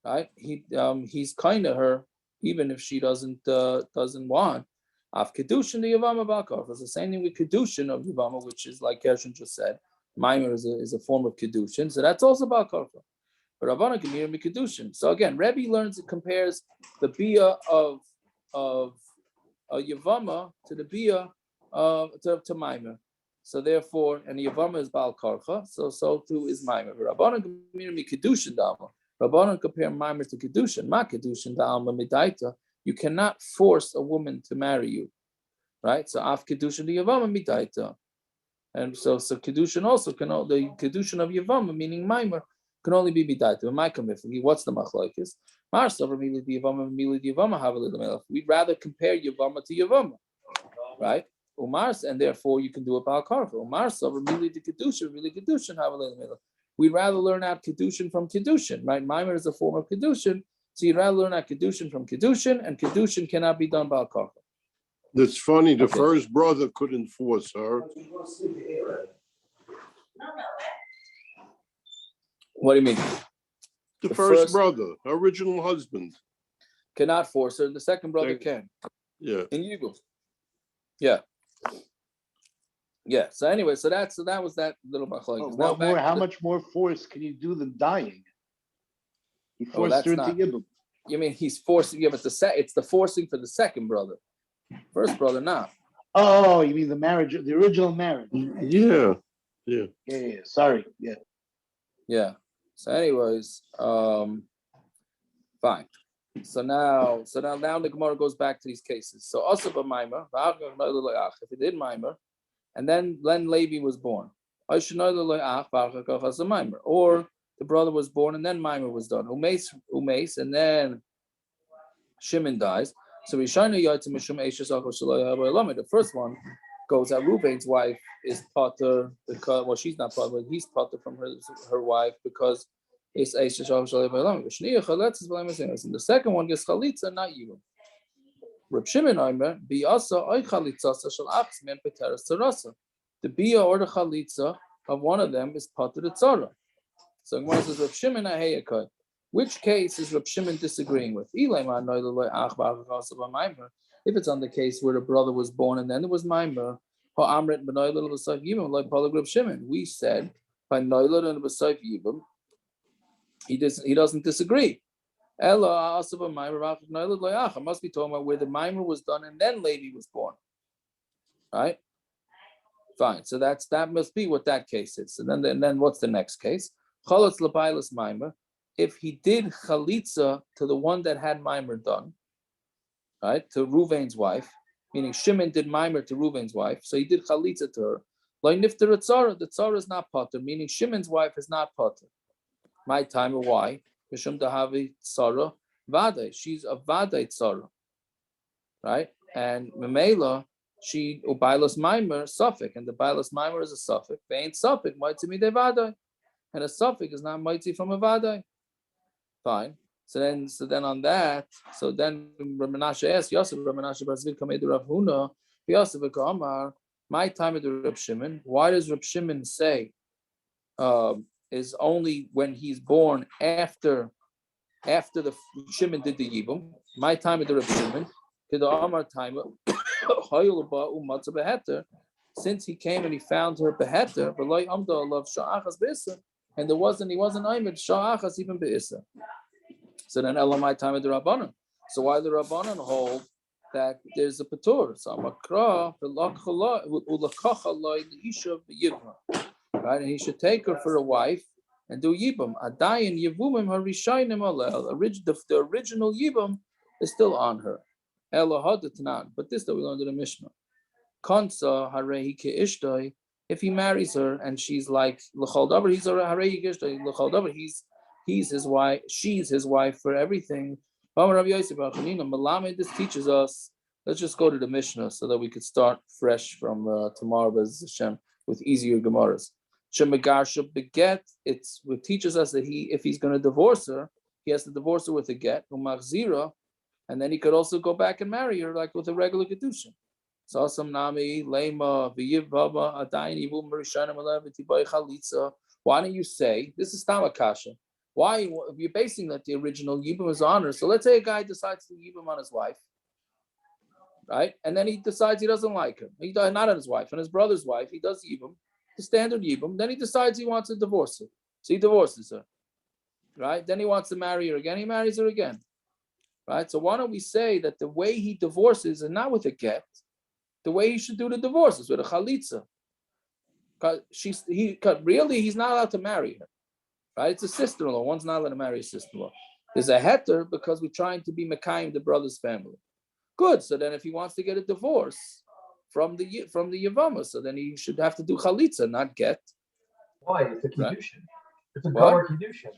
right? He's kind of her even if she doesn't want. Af kedushin the yevama Bal Karcha. It's the same thing with kedushin of yevama, which is like Gershon just said. Maimer is a form of kedushin, so that's also Bal Karcha. But rabananand can hear me kedushin. So again, Rebbe learns it compares the bia of a yevama to the bia to Maimer. So therefore, and the yevama is Bal Karcha, so too is Maimer. But rabananand can hear me kedushin dama. Rabananand compare Maimer to kedushin. Ma kedushin dama midaita. You cannot force a woman to marry you, right? So af kedushin the yevama midaita. And so kedushin also the kedushin of yevama, meaning Maimer, can only be midaita. What's the Machlokes? We'd rather compare yevama to yevama, right? Umar, and therefore you can do a Bal Karcha. Umar the kedushin, really kedushin. We'd rather learn out kedushin from kedushin, right? Maimer is a form of kedushin, so you'd rather learn out kedushin from kedushin, and kedushin cannot be done Bal Karcha. That's funny. The first brother couldn't force her. What do you mean? The first brother, original husband, cannot force her. The second brother can. Yeah. In yibum. Yeah. Yeah. So anyway, so that was that little Machlokes. How much more force can you do than dying? He forced her into yibum. You mean he's forcing? Yeah, but it's the forcing for the second brother. First brother, not. Oh, you mean the marriage, the original marriage? Yeah. Sorry. Yeah. Yeah. So, anyways, fine. So now the Gemara goes back to these cases. So also by Maimer, if he did Maimer, and then Levi was born. Or the brother was born and then Maimer was done. Umeis, and then Shimon dies. So the first one goes that Reuben's wife is pattur because she's not pattur, but he's pattur from her wife because it's Eishes and the second one gets chalitza, not yibum. Reb Shimon Omer biyasa oy chalitza shel achs men peteres tzarasa. The bia or the chalitza of one of them is pattur tzara. So Gemara says Reb Shimon ahayakay. Which case is Reb Shimon disagreeing with? If it's on the case where the brother was born and then it was Maimer, we said by Noilad and Basayf Yibum, he doesn't disagree. It must be talking about where the Maimer was done and then Levi was born. Right? Fine. So that must be what that case is. And then what's the next case? Chalotz Labailas Maimer. If he did chalitza to the one that had Maimer done, right, to Reuven's wife, meaning Shimon did Maimer to Reuven's wife, so he did chalitza to her. Like nifter tzara, the tzara is not pattur, meaning Shimon's wife is not pattur. My time, why? Mishum dahavi tzara vadai. She's a vadai tzara, right? And Memela, she ubailas Maimer suffix, and the bailas Maimer is a suffix. They ain't suffix. Why to me they vadai? and a suffix is not mitzi from a vadai. Fine. So then on that, so then Rabananand asked Yosef, Rabananand bar Zika made Rav Huna, Yosef Amar, my time of the Reb Shimon. Why does Reb Shimon say is only when he's born after the Shimon did the yibum? My time of the Reb Shimon, the Amar time, since he came and he found her beheter, and he wasn't aimed sha'achas even be'isa. So then Elamai time of the Rabbanan. So why the Rabbanan hold that there's a pattur? So Makra right, and he should take her for a wife and do yibum. Adayin yevumim harishayim alel. The original yibum is still on her. But this that we learned in the Mishnah. Kansa harehi keishtoi. If he marries her and she's like l'chol davar, he's a harehi keishtoi l'chol davar. He's his wife. She's his wife for everything. This teaches us. Let's just go to the Mishnah so that we could start fresh from tomorrow, B'ez Hashem, with easier Gemaras. Shemagarsha beget. It teaches us that if he's going to divorce her, he has to divorce her with a get, umachzira, and then he could also go back and marry her like with a regular kedusha. Sasam nami lema v'yevama adayin yibum rishanim alev v'tibay chalitza. Why don't you say this is tamakasha? Why you're basing that the original yibum is on her? So let's say a guy decides to yibum on his wife, right? And then he decides he doesn't like her. He not on his wife, on his brother's wife. He does yibum, the standard yibum. Then he decides he wants to divorce her, so he divorces her, right? Then he wants to marry her again. He marries her again, right? So why don't we say that the way he divorces is not with a get, the way he should do the divorce is with a chalitza? Because he's not allowed to marry her. Right? It's a sister-in-law. One's not allowed to marry a sister-in-law. There's a heter because we're trying to be mekayim the brother's family. Good. So then if he wants to get a divorce from the yevama, so then he should have to do chalitza, not get. Why? It's a kiddushin. Right? It's a gomer kiddushin.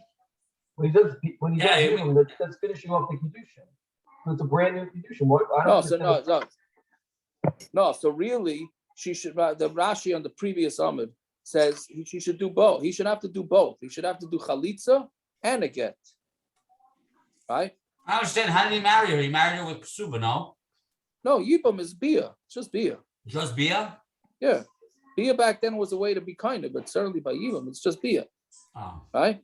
When he does yibum, that's finishing off the kiddushin. So it's a brand new kiddushin. No. So really, she should. The Rashi on the previous Amud says she should do both. He should have to do both. He should have to do chalitza and a get. Right? I understand. How did he marry her? He married her with ksuba, no? No, yibum is bia. It's just bia. Just bia? Yeah. Bia back then was a way to be kinder, but certainly by yibum, it's just bia. Oh. Right?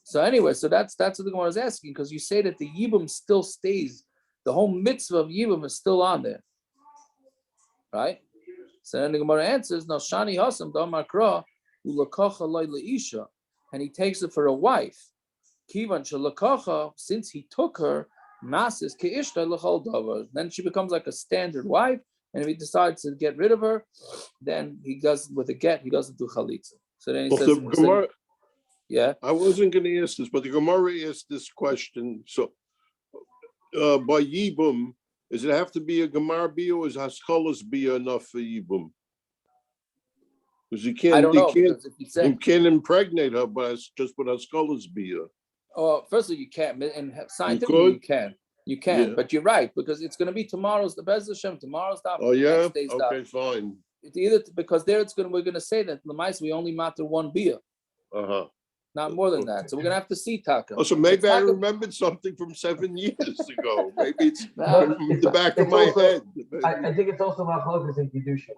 So anyway, so that's what the Gemara is asking, because you say that the yibum still stays. The whole mitzvah of yibum is still on there. Right? So then the Gemara answers, "No shani hasam damar kra ulakacha loy leisha," and he takes it for a wife. Kivan shalakacha, since he took her, masis keishta lechol davar. Then she becomes like a standard wife, and if he decides to get rid of her, then he does with a get. He doesn't do chalitza. So then he says, the Gemara, "Yeah, I wasn't going to ask this, but the Gemara asked this question. So by yibum, does it have to be a gemar bia, or is haskalas bia enough for yibum? Because you can't, you can't impregnate her, but it's just with haskalas bia. Oh, firstly, you can't, and scientifically you can, yeah. But you're right, because it's going to be tomorrow's the B'ez Hashem, tomorrow's daf. Oh yeah, okay, fine. It's either because there we're going to say that Lamais we only matter one bia. Not more than that. So we're going to have to see Taka. Oh, so maybe I remembered something from 7 years ago. Maybe it's from the back of my head. I think it's also Machlokes in Kedusha.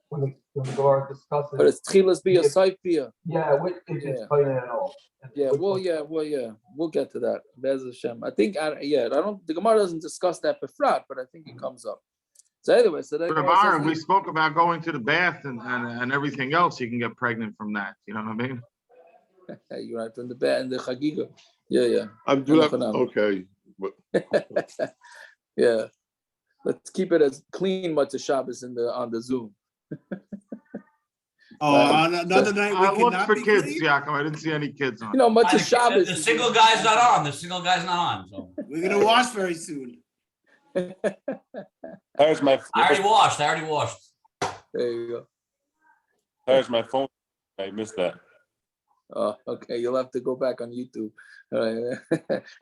When the Gemara discusses. But it's Tchilas Bia, Saif Bia. Yeah, it's fine at all. Yeah, we'll get to that. Be'ez Hashem. I think, the Gemara doesn't discuss that befrat, but I think it comes up. So anyway, we spoke about going to the bath and everything else. You can get pregnant from that. You know what I mean? You're right, from the bed and the chagiga. Yeah. I'm doing okay. Yeah. Let's keep it as clean Matzah Shabbos on the Zoom. Another night we I looked for kids, Yaakov. I didn't see any kids on. Matzah Shabbos. The single guy's not on. The single guy's not on. So we're gonna wash very soon. There's my. I already washed. There you go. There's my phone. I missed that. Oh, okay. You'll have to go back on YouTube.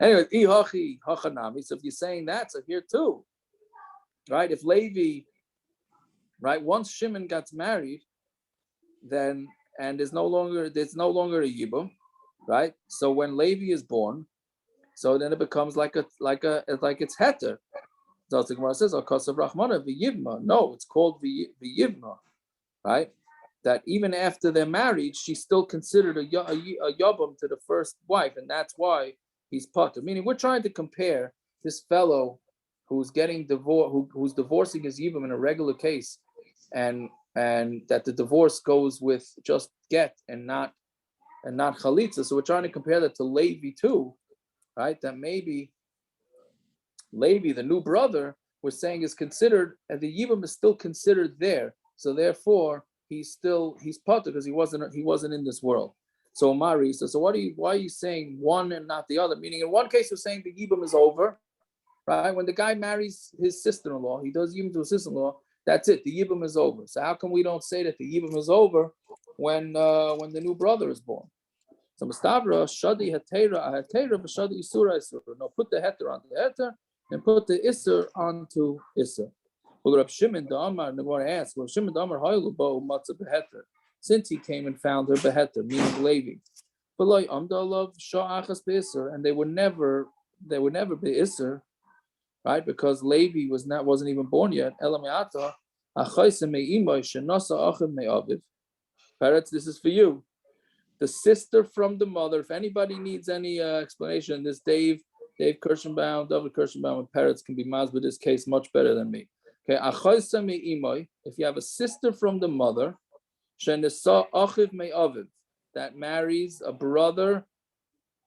Anyway, so if you're saying that, so here too, right? If Levi, right, once Shimon got married, then and there's no longer a yibum, right? So when Levi is born, so then it becomes like it's heter. So the Gemara says, "Akasav Rachmana v'yivma." No, it's called v'yivma, right? That even after they're married, she's still considered a yibum to the first wife, and that's why he's pattur. Meaning, we're trying to compare this fellow who's getting divorced, who's divorcing his yibum in a regular case, and that the divorce goes with just get and not chalitza. So we're trying to compare that to Levi too, right? That maybe Levi, the new brother, we're saying is considered, and the yibum is still considered there. So therefore, he's pattur because he wasn't in this world. So Mari says, so why are you saying one and not the other? Meaning, in one case, we're saying the yibum is over, right? When the guy marries his sister-in-law, he does yibum to his sister-in-law. That's it. The yibum is over. So how come we don't say that the yibum is over when the new brother is born? So Mustavra shadi hetera b'shadi isura isura. No, put the heter onto the heter and put the isur onto isur. R Shimon the Amar, and the Gemara asks, R Shimon the Amar haylu bo matzah beheter. Since he came and found her beheter, meaning Levi, but amdalav sha'achas be'isur, and they would never be isur, right? Because Levi wasn't even born yet. Elameata achayse me'imoy shenasa achim me'aviv. Parrots, this is for you. The sister from the mother. If anybody needs any explanation, this Dave Kirschenbaum, David Kirschenbaum, and Parrots can be mazbah with this case much better than me. Okay, achayse me'imoy. If you have a sister from the mother, shenasa achiv me'aviv, that marries a brother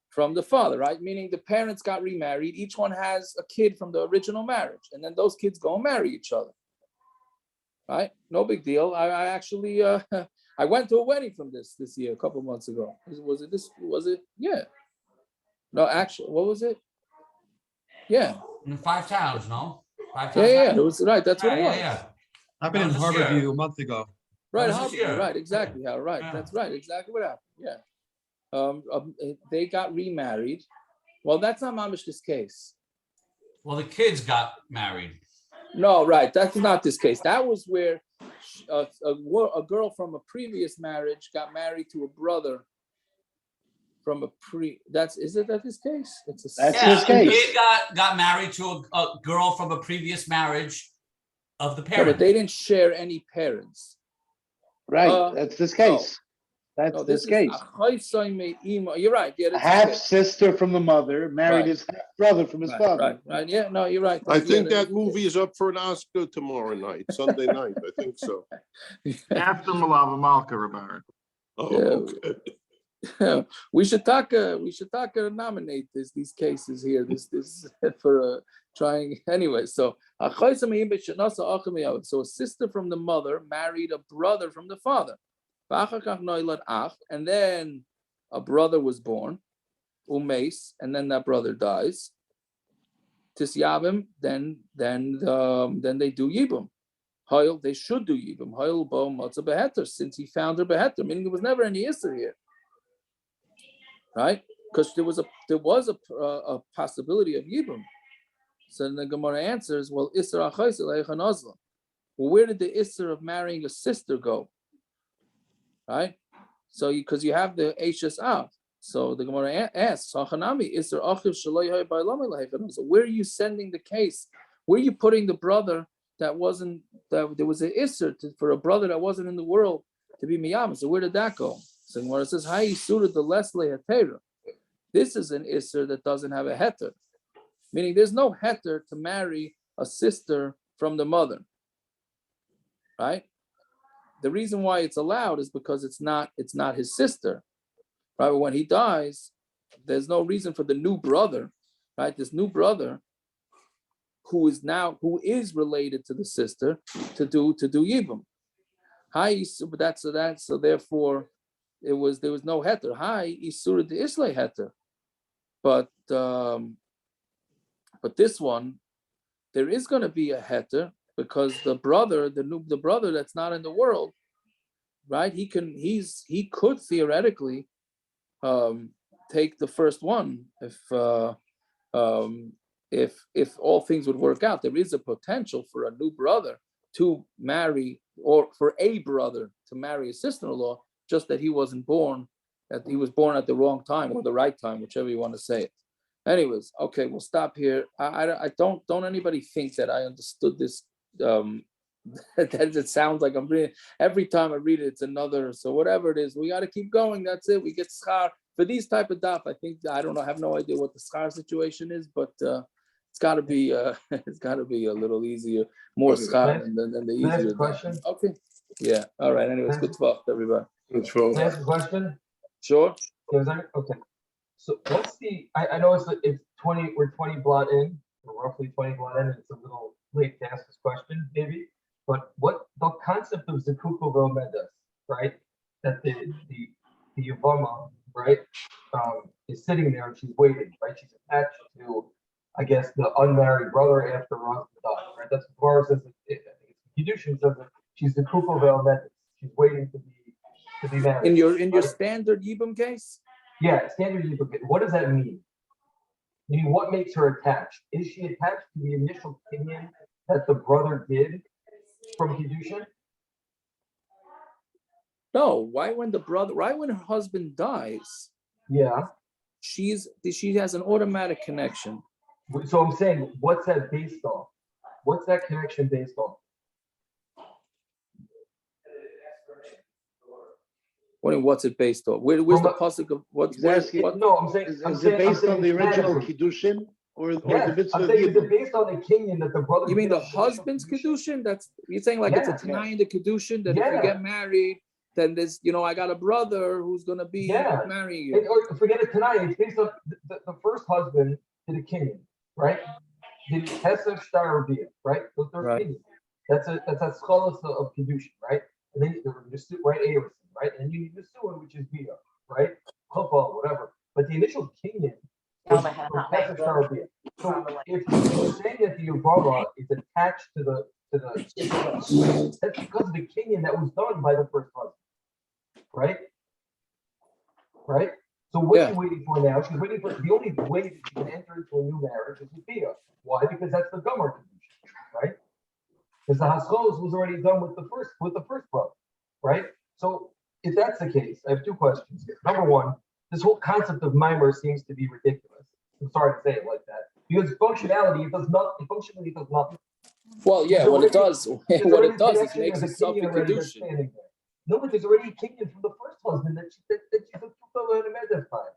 from the father, right? Meaning the parents got remarried. Each one has a kid from the original marriage, and then those kids go and marry each other, right? No big deal. I actually I went to a wedding from this year a couple of months ago. Was it? Yeah. No, actually, what was it? Yeah. In 5 towns, no? 5 towns. Yeah. It was right. That's what it was. Yeah. Happened in Harborview a month ago. Right, Harborview. Right, exactly. How right. Yeah. That's right. Exactly what happened. Yeah. They got remarried. Well, that's not mamish this case. Well, the kids got married. No, right. That's not this case. That was where a girl from a previous marriage got married to a brother from a is that this case? That's this case. Kid got married to a girl from a previous marriage of the parents. No, but they didn't share any parents. Right. That's this case. That's this case. You're right. Yeah, half sister from the mother married his half brother from his father. Right. Yeah. No, you're right. I think that movie is up for an Oscar tomorrow night, Sunday night. I think so. After Malava Malka, Rabar. Oh, okay. We should nominate these cases here. This for trying anyway. So a sister from the mother married a brother from the father. And then a brother was born, umeis, and then that brother dies. Tisyavim, then they do yibum. They should do yibum. Hoil bo matzah beheter, since he found her beheter, meaning there was never any isser here, right? Because there was a possibility of yibum. So then the Gemara answers, well, isser achayse leichanazla. Well, where did the isser of marrying a sister go? Right, so because you have the Ashes out, so the Gemara asks, so where are you sending the case? Where are you putting the brother that there was an Isser for a brother that wasn't in the world to be miyam? So where did that go? So the Gemara says, this is an Isser that doesn't have a heter, meaning there's no heter to marry a sister from the mother, right? The reason why it's allowed is because it's not his sister, right? But when he dies, there's no reason for the new brother, right? This new brother, who is related to the sister, to do yibum. So therefore, there was no heter. Hi, isura de islay heter, but this one, there is going to be a heter. Because the brother that's not in the world, right? He could theoretically take the first one if all things would work out. There is a potential for a new brother to marry, or for a brother to marry a sister-in-law, just that he wasn't born, that he was born at the wrong time or the right time, whichever you want to say it. Anyways, okay, we'll stop here. I don't anybody think that I understood this. That it sounds like I'm reading. Every time I read it, it's another. So whatever it is, we got to keep going. That's it. We get schar for these type of daf. I think I don't know. I have no idea what the schar situation is, but it's got to be it's got to be a little easier, more schar than the easier question. Okay. Yeah. All right. Anyways, good talk, everybody. Good talk. Can I ask a question? Sure. Okay. So what's the? I know it's 20. We're 20 blot in, or roughly 20 blot in. It's a little late to ask this question, maybe. But what the concept of zikos ve'omedas, right? That the yevama, right, is sitting there and she's waiting, right? She's attached to, I guess, the unmarried brother after her husband died, right? That's as far as I think it's Kiddushin says that she's zikos ve'omedas. She's waiting to be married. In your standard yibum case? Yeah, standard yibum. What does that mean? Meaning, what makes her attached? Is she attached to the initial opinion that the brother did from Kiddushin? No. Why when her husband dies? Yeah. She has an automatic connection. So I'm saying, what's that based on? What's that connection based on? What's it based on? Where's the pasuk of what? No, I'm saying. Is it based on the original Kiddushin or the mitzvah? I'm saying, is it based on the kinyan that the brother? You mean the husband's Kiddushin? That's you're saying like it's a Tanai in the Kiddushin that if you get married, then there's I got a brother who's gonna be marrying you. Or forget it tonight. It's based on the first husband did a kinyan, right? Did Hesed Shtar Bia, right? Those are kinyan. That's a scholas of Kiddushin, right? And then the right Arison, right? And you need the Suan, which is Bia, right? Chupah, whatever. But the initial kinyan was Hesed Shtar Bia. So if you're saying that the yevama is attached to the that's because of the kinyan that was done by the first husband, right? Right. So what's she waiting for now? She's waiting for the only way that she can enter into a new marriage is with Bia. Why? Because that's the gomer Kiddushin, right? Because the haschos was already done with the first brother, right? So if that's the case, I have two questions here. Number one, this whole concept of mamar seems to be ridiculous. I'm sorry to say it like that. Because functionality, it does nothing. Functionally, it does nothing. Well, yeah, what it does is it makes itself a Kiddushin. No, but there's already a kinyan from the first husband that she's a Tufa and a Medephai.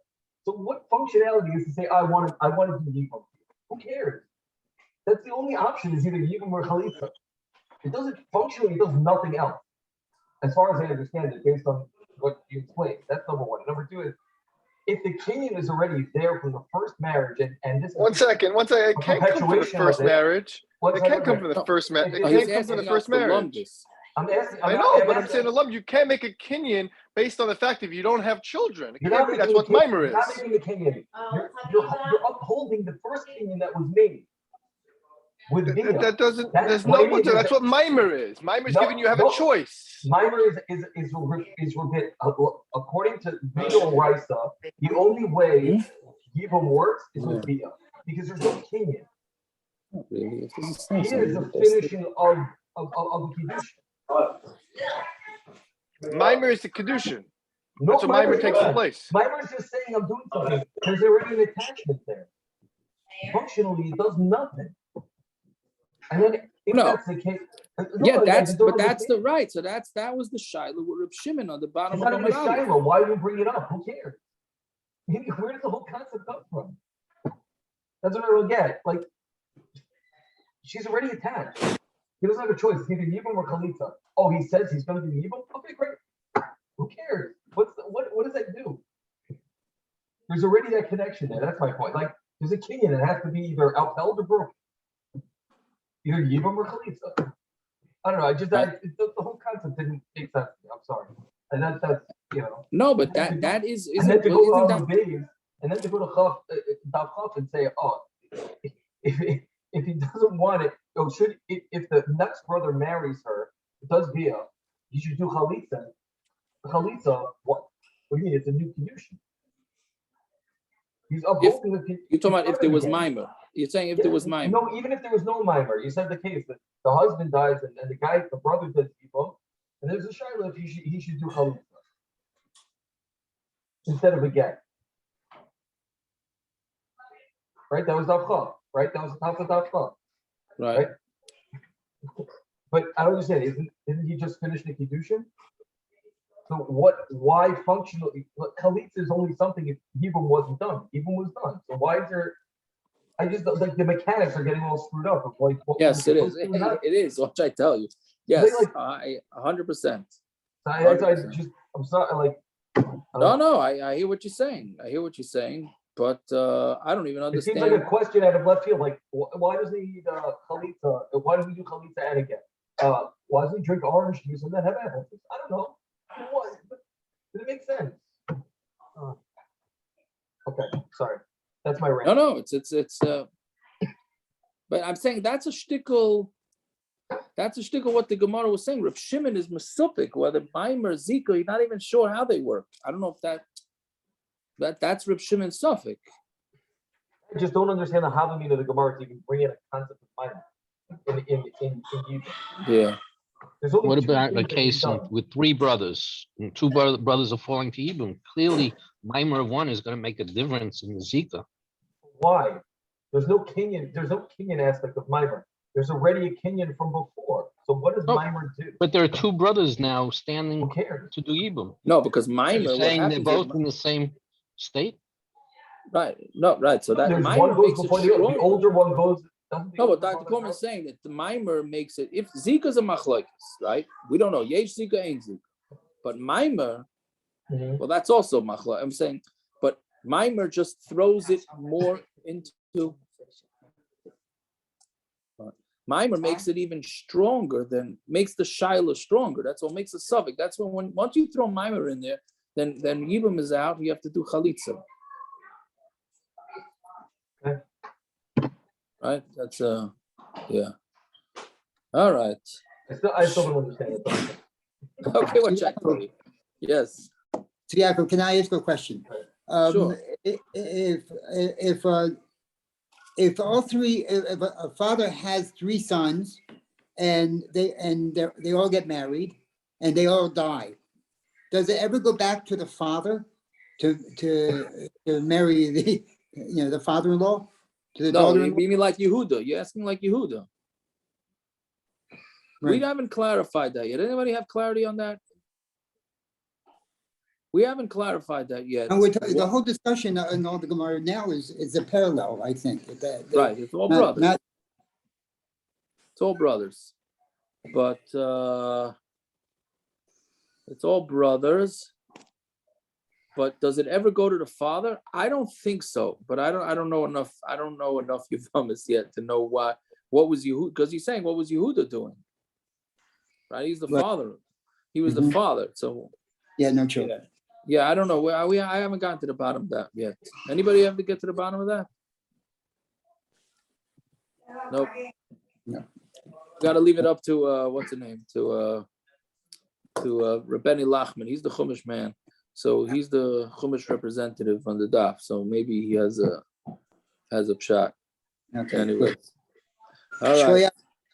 So what functionality is to say, I want to do yibum? Who cares? That's the only option is either yibum or chalitza. It doesn't functionally, it does nothing else. As far as I understand it, based on what you explained. That's number one. Number two is, if the kinyan is already there from the first marriage, and this one second, it can't come from the first marriage. It can't come from the first marriage. It can't come from the first marriage. I'm asking. I know, but I'm saying, alum, you can't make a kinyan based on the fact if you don't have children. That's what mamar is. You're not making a kinyan. You're upholding the first kinyan that was made. That doesn't. There's no one. That's what mamar is. Mamar is giving you have a choice. Mamar is according to legal braysa, the only way yibum works is with bia because there's no kinyan. Really, Bia is the finishing of the kiddushin. Mamar is the Kiddushin. No, that's what mamar takes place. Mamar is just saying I'm doing something. There's already an attachment there. Functionally, it does nothing. And then if that's the case, that's the right. So that was the shaila with R Shimon on the bottom of the shaila. Why do you bring it up? Who cares? Where does the whole concept come from? That's what I don't get. Like, she's already attached. He doesn't have a choice. It's either yibum or chalitza. Oh, he says he's going to do yibum? Okay, great. Who cares? What does that do? There's already that connection there. That's my point. Like, there's a kinyan. It has to be either upheld or broken. Either yibum or chalitza. I don't know. The whole concept didn't make sense to me. I'm sorry. And that's No, but that is. And then to go to Daf Chaf and say, oh, if he doesn't want it, if the next brother marries her, does bia, he should do chalitza. Chalitza, what do you mean? It's a new Kiddushin. He's upholding the. You're talking about if there was mamar. You're saying if there was mamar. No, even if there was no mamar, you said the case that the husband dies and the brother does yibum, and there's a shaila if he should do chalitza. instead of a get. Right? That was Daf Chav, right? That was the top of Daf Chav. Right. But I don't understand. Isn't he just finished the Kiddushin? So why functionally, Chalitza is only something if yibum wasn't done. Yibum was done. So why is there, I just, like, the mechanics are getting all screwed up. Of like, Yes, it is. It is. What should I tell you? Yes, I 100%. I'm sorry, like. No, I hear what you're saying. But I don't even It understand. seems like a question out of left field. Like, why does he need chalitza? Why does he do chalitza and again? Why does he drink orange juice and then have apple juice? I don't know. What? Did it make sense? Okay, sorry. That's my rant. No, it's. But I'm saying that's a shtickle. That's a shtickle. What the Gemara was saying. Reb Shimon is mesupik. Whether mamar Zika, you're not even sure how they work. I don't know if that's Reb Shimon's suffix. I just don't understand the Havamina of the Gemara to even bring in a concept of mamar in yibum. Yeah. What about a case with three brothers and two brothers are falling to yibum? Clearly, mamar of one is going to make a difference in the Zika. Why? There's no Kenyan aspect of mamar. There's already a Kenyan from before. So what does mamar do? But there are two brothers now standing Who cares? to do yibum. No, because mamar. Saying they're both in the same state. Right. No. Right. So that mamar makes it stronger. The older one goes. No, but Dr. Corman is saying that the mamar makes it. If Zika's a Machlokes, right? We don't know. Yesh Zika ain't Zika. But mamar, well, that's also Machlokes. I'm saying, but mamar just throws it more into. Mamar makes it even stronger makes the shaila stronger. That's what makes a suffix. That's when once you throw mamar in there, then yibum is out. You have to do chalitza. Okay. Right? That's yeah. All right. I still don't understand it. Okay, what I tell you? Yes. So Yaakov, can I ask a question? Sure. If all three, if a father has three sons, and they all get married, and they all die, does it ever go back to the father to marry the father-in-law? To the daughter-in-law? You mean like Yehuda? You're asking like Yehuda. Right. We haven't clarified that yet. Anybody have clarity on that? We haven't clarified that yet. And the whole discussion in all the Gemara now is a parallel, I think. Right, it's all brothers. It's all brothers. But it's all brothers. But does it ever go to the father? I don't think so. But I don't know enough. I don't know enough Yevamas yet to know what was Yehuda, because he's saying what was Yehuda doing? Right? He's the father. He was the father. So no children. Yeah, I don't know. I haven't gotten to the bottom of that yet. Anybody have to get to the bottom of that? Nope. No. Got to leave it up to what's the name? To Rebbeinu Lachman. He's the Chumash man. So he's the Chumash representative on the Daf. So maybe he has a pshat. Okay. Anyway. All right.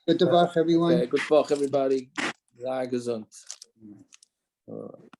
Good Tavach, everyone. Okay, good Tavach, everybody. Gesund.